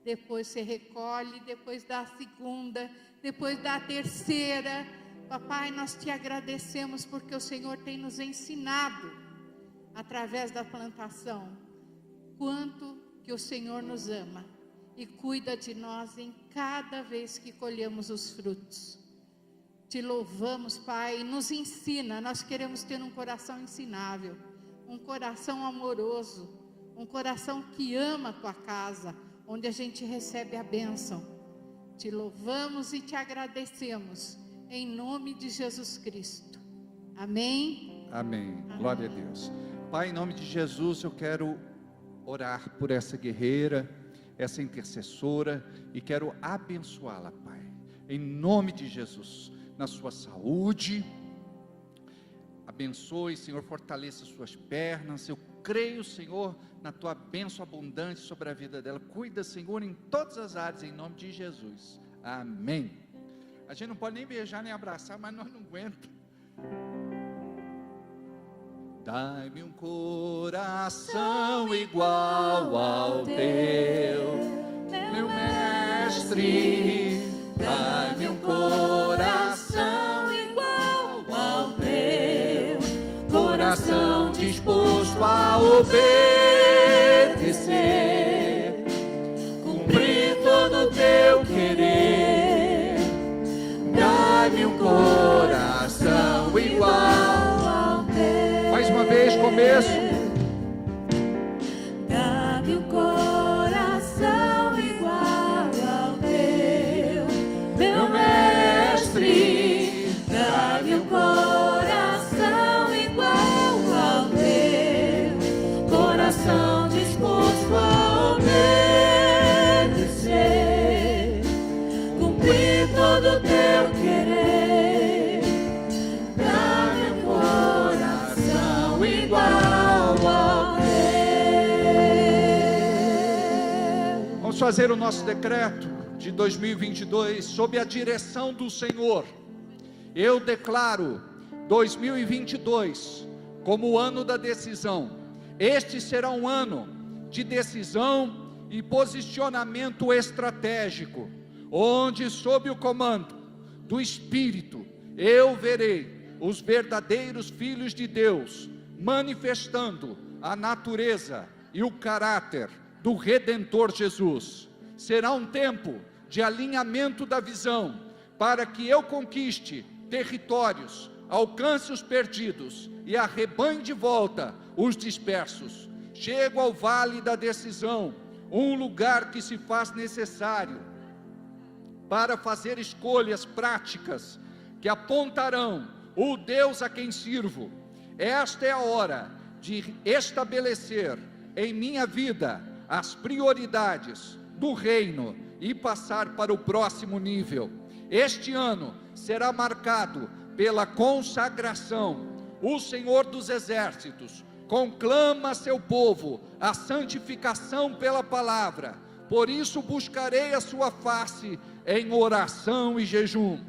depois se recolhe, depois dá a segunda, depois dá a terceira. Papai, nós te agradecemos porque o Senhor tem nos ensinado, através da plantação, quanto que o Senhor nos ama e cuida de nós em cada vez que colhemos os frutos. Te louvamos, Pai, e nos ensina. Nós queremos ter um coração ensinável, um coração amoroso, um coração que ama a Tua casa, onde a gente recebe a bênção. Te louvamos e te agradecemos, em nome de Jesus Cristo. Amém? Amém. Glória a Deus. Pai, em nome de Jesus, eu quero orar por essa guerreira, essa intercessora, e quero abençoá-la, Pai, em nome de Jesus, na sua saúde. Abençoe, Senhor, fortaleça suas pernas. Eu creio, Senhor, na Tua bênção abundante sobre a vida dela. Cuida, Senhor, em todas as áreas, em nome de Jesus. Amém. A gente não pode nem beijar, nem abraçar, mas nós não aguentamos. Dai-me um coração igual ao teu, meu mestre. Dai-me um coração igual ao teu, coração disposto a obedecer, cumprir todo o teu querer. Dai-me um coração igual. Mais uma vez, começo. Dá-me um coração igual ao teu, meu mestre. Dá-me um coração igual ao teu, coração disposto a obedecer, cumprir todo o teu querer. Dá-me um coração igual ao teu. Vamos fazer o nosso decreto. de 2022, sob a direção do Senhor, eu declaro 2022 como o ano da decisão. Este será um ano de decisão e posicionamento estratégico, onde sob o comando do Espírito, eu verei os verdadeiros filhos de Deus, manifestando a natureza e o caráter do Redentor Jesus. Será um tempo de alinhamento da visão, para que eu conquiste territórios, alcance os perdidos e arrebanhe de volta os dispersos. Chego ao vale da decisão, um lugar que se faz necessário para fazer escolhas práticas que apontarão o Deus a quem sirvo. Esta é a hora de estabelecer em minha vida as prioridades do reino e passar para o próximo nível. Este ano será marcado pela consagração. O Senhor dos Exércitos conclama a seu povo a santificação pela palavra. Por isso buscarei a sua face em oração e jejum.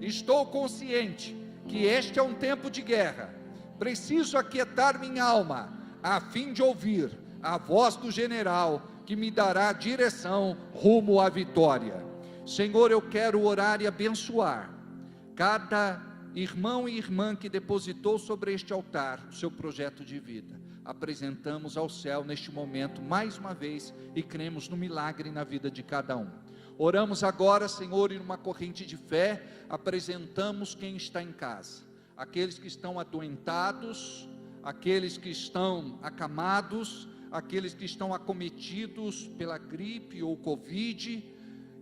Estou consciente que este é um tempo de guerra. Preciso aquietar minha alma, a fim de ouvir a voz do general, que me dará direção rumo à vitória. Senhor, eu quero orar e abençoar cada irmão e irmã que depositou sobre este altar o seu projeto de vida. Apresentamos ao céu neste momento mais uma vez e cremos no milagre na vida de cada um. Oramos agora, Senhor, e numa corrente de fé apresentamos quem está em casa, aqueles que estão adoentados, aqueles que estão acamados, aqueles que estão acometidos pela gripe ou Covid.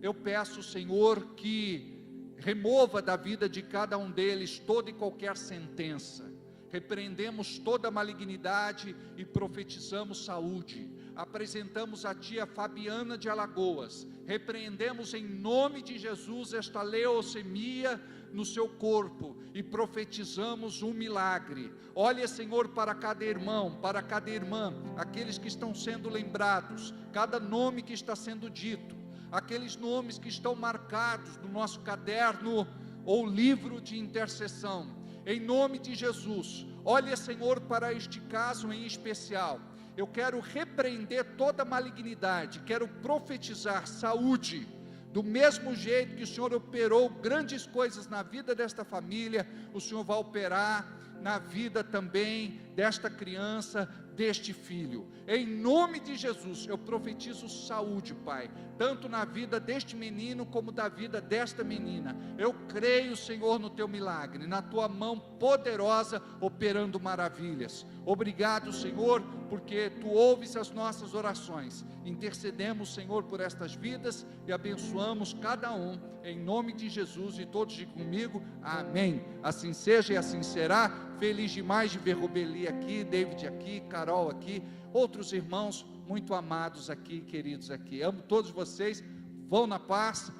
Eu peço, Senhor, que remova da vida de cada um deles toda e qualquer sentença. Repreendemos toda malignidade e profetizamos saúde. Apresentamos a tia Fabiana de Alagoas. Repreendemos em nome de Jesus esta leucemia no seu corpo e profetizamos um milagre. Olha, Senhor, para cada irmão, para cada irmã, aqueles que estão sendo lembrados, cada nome que está sendo dito, aqueles nomes que estão marcados no nosso caderno ou livro de intercessão, em nome de Jesus. Olha, Senhor, para este caso em especial, eu quero repreender toda malignidade, quero profetizar saúde, do mesmo jeito que o Senhor operou grandes coisas na vida desta família, o Senhor vai operar na vida também desta criança, deste filho. Em nome de Jesus, eu profetizo saúde, Pai, tanto na vida deste menino como da vida desta menina. Eu creio, Senhor, no teu milagre, na tua mão poderosa operando maravilhas. Obrigado, Senhor, porque tu ouves as nossas orações. Intercedemos, Senhor, por estas vidas e abençoamos cada um, em nome de Jesus, e todos digam comigo, amém. Assim seja e assim será. Feliz demais de ver Robeli aqui, David aqui, Carol aqui, outros irmãos muito amados aqui, queridos aqui. Amo todos vocês. Vão na paz.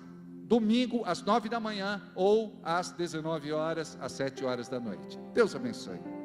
Domingo às 9 da manhã ou às 19 horas, às 7 horas da noite. Deus abençoe.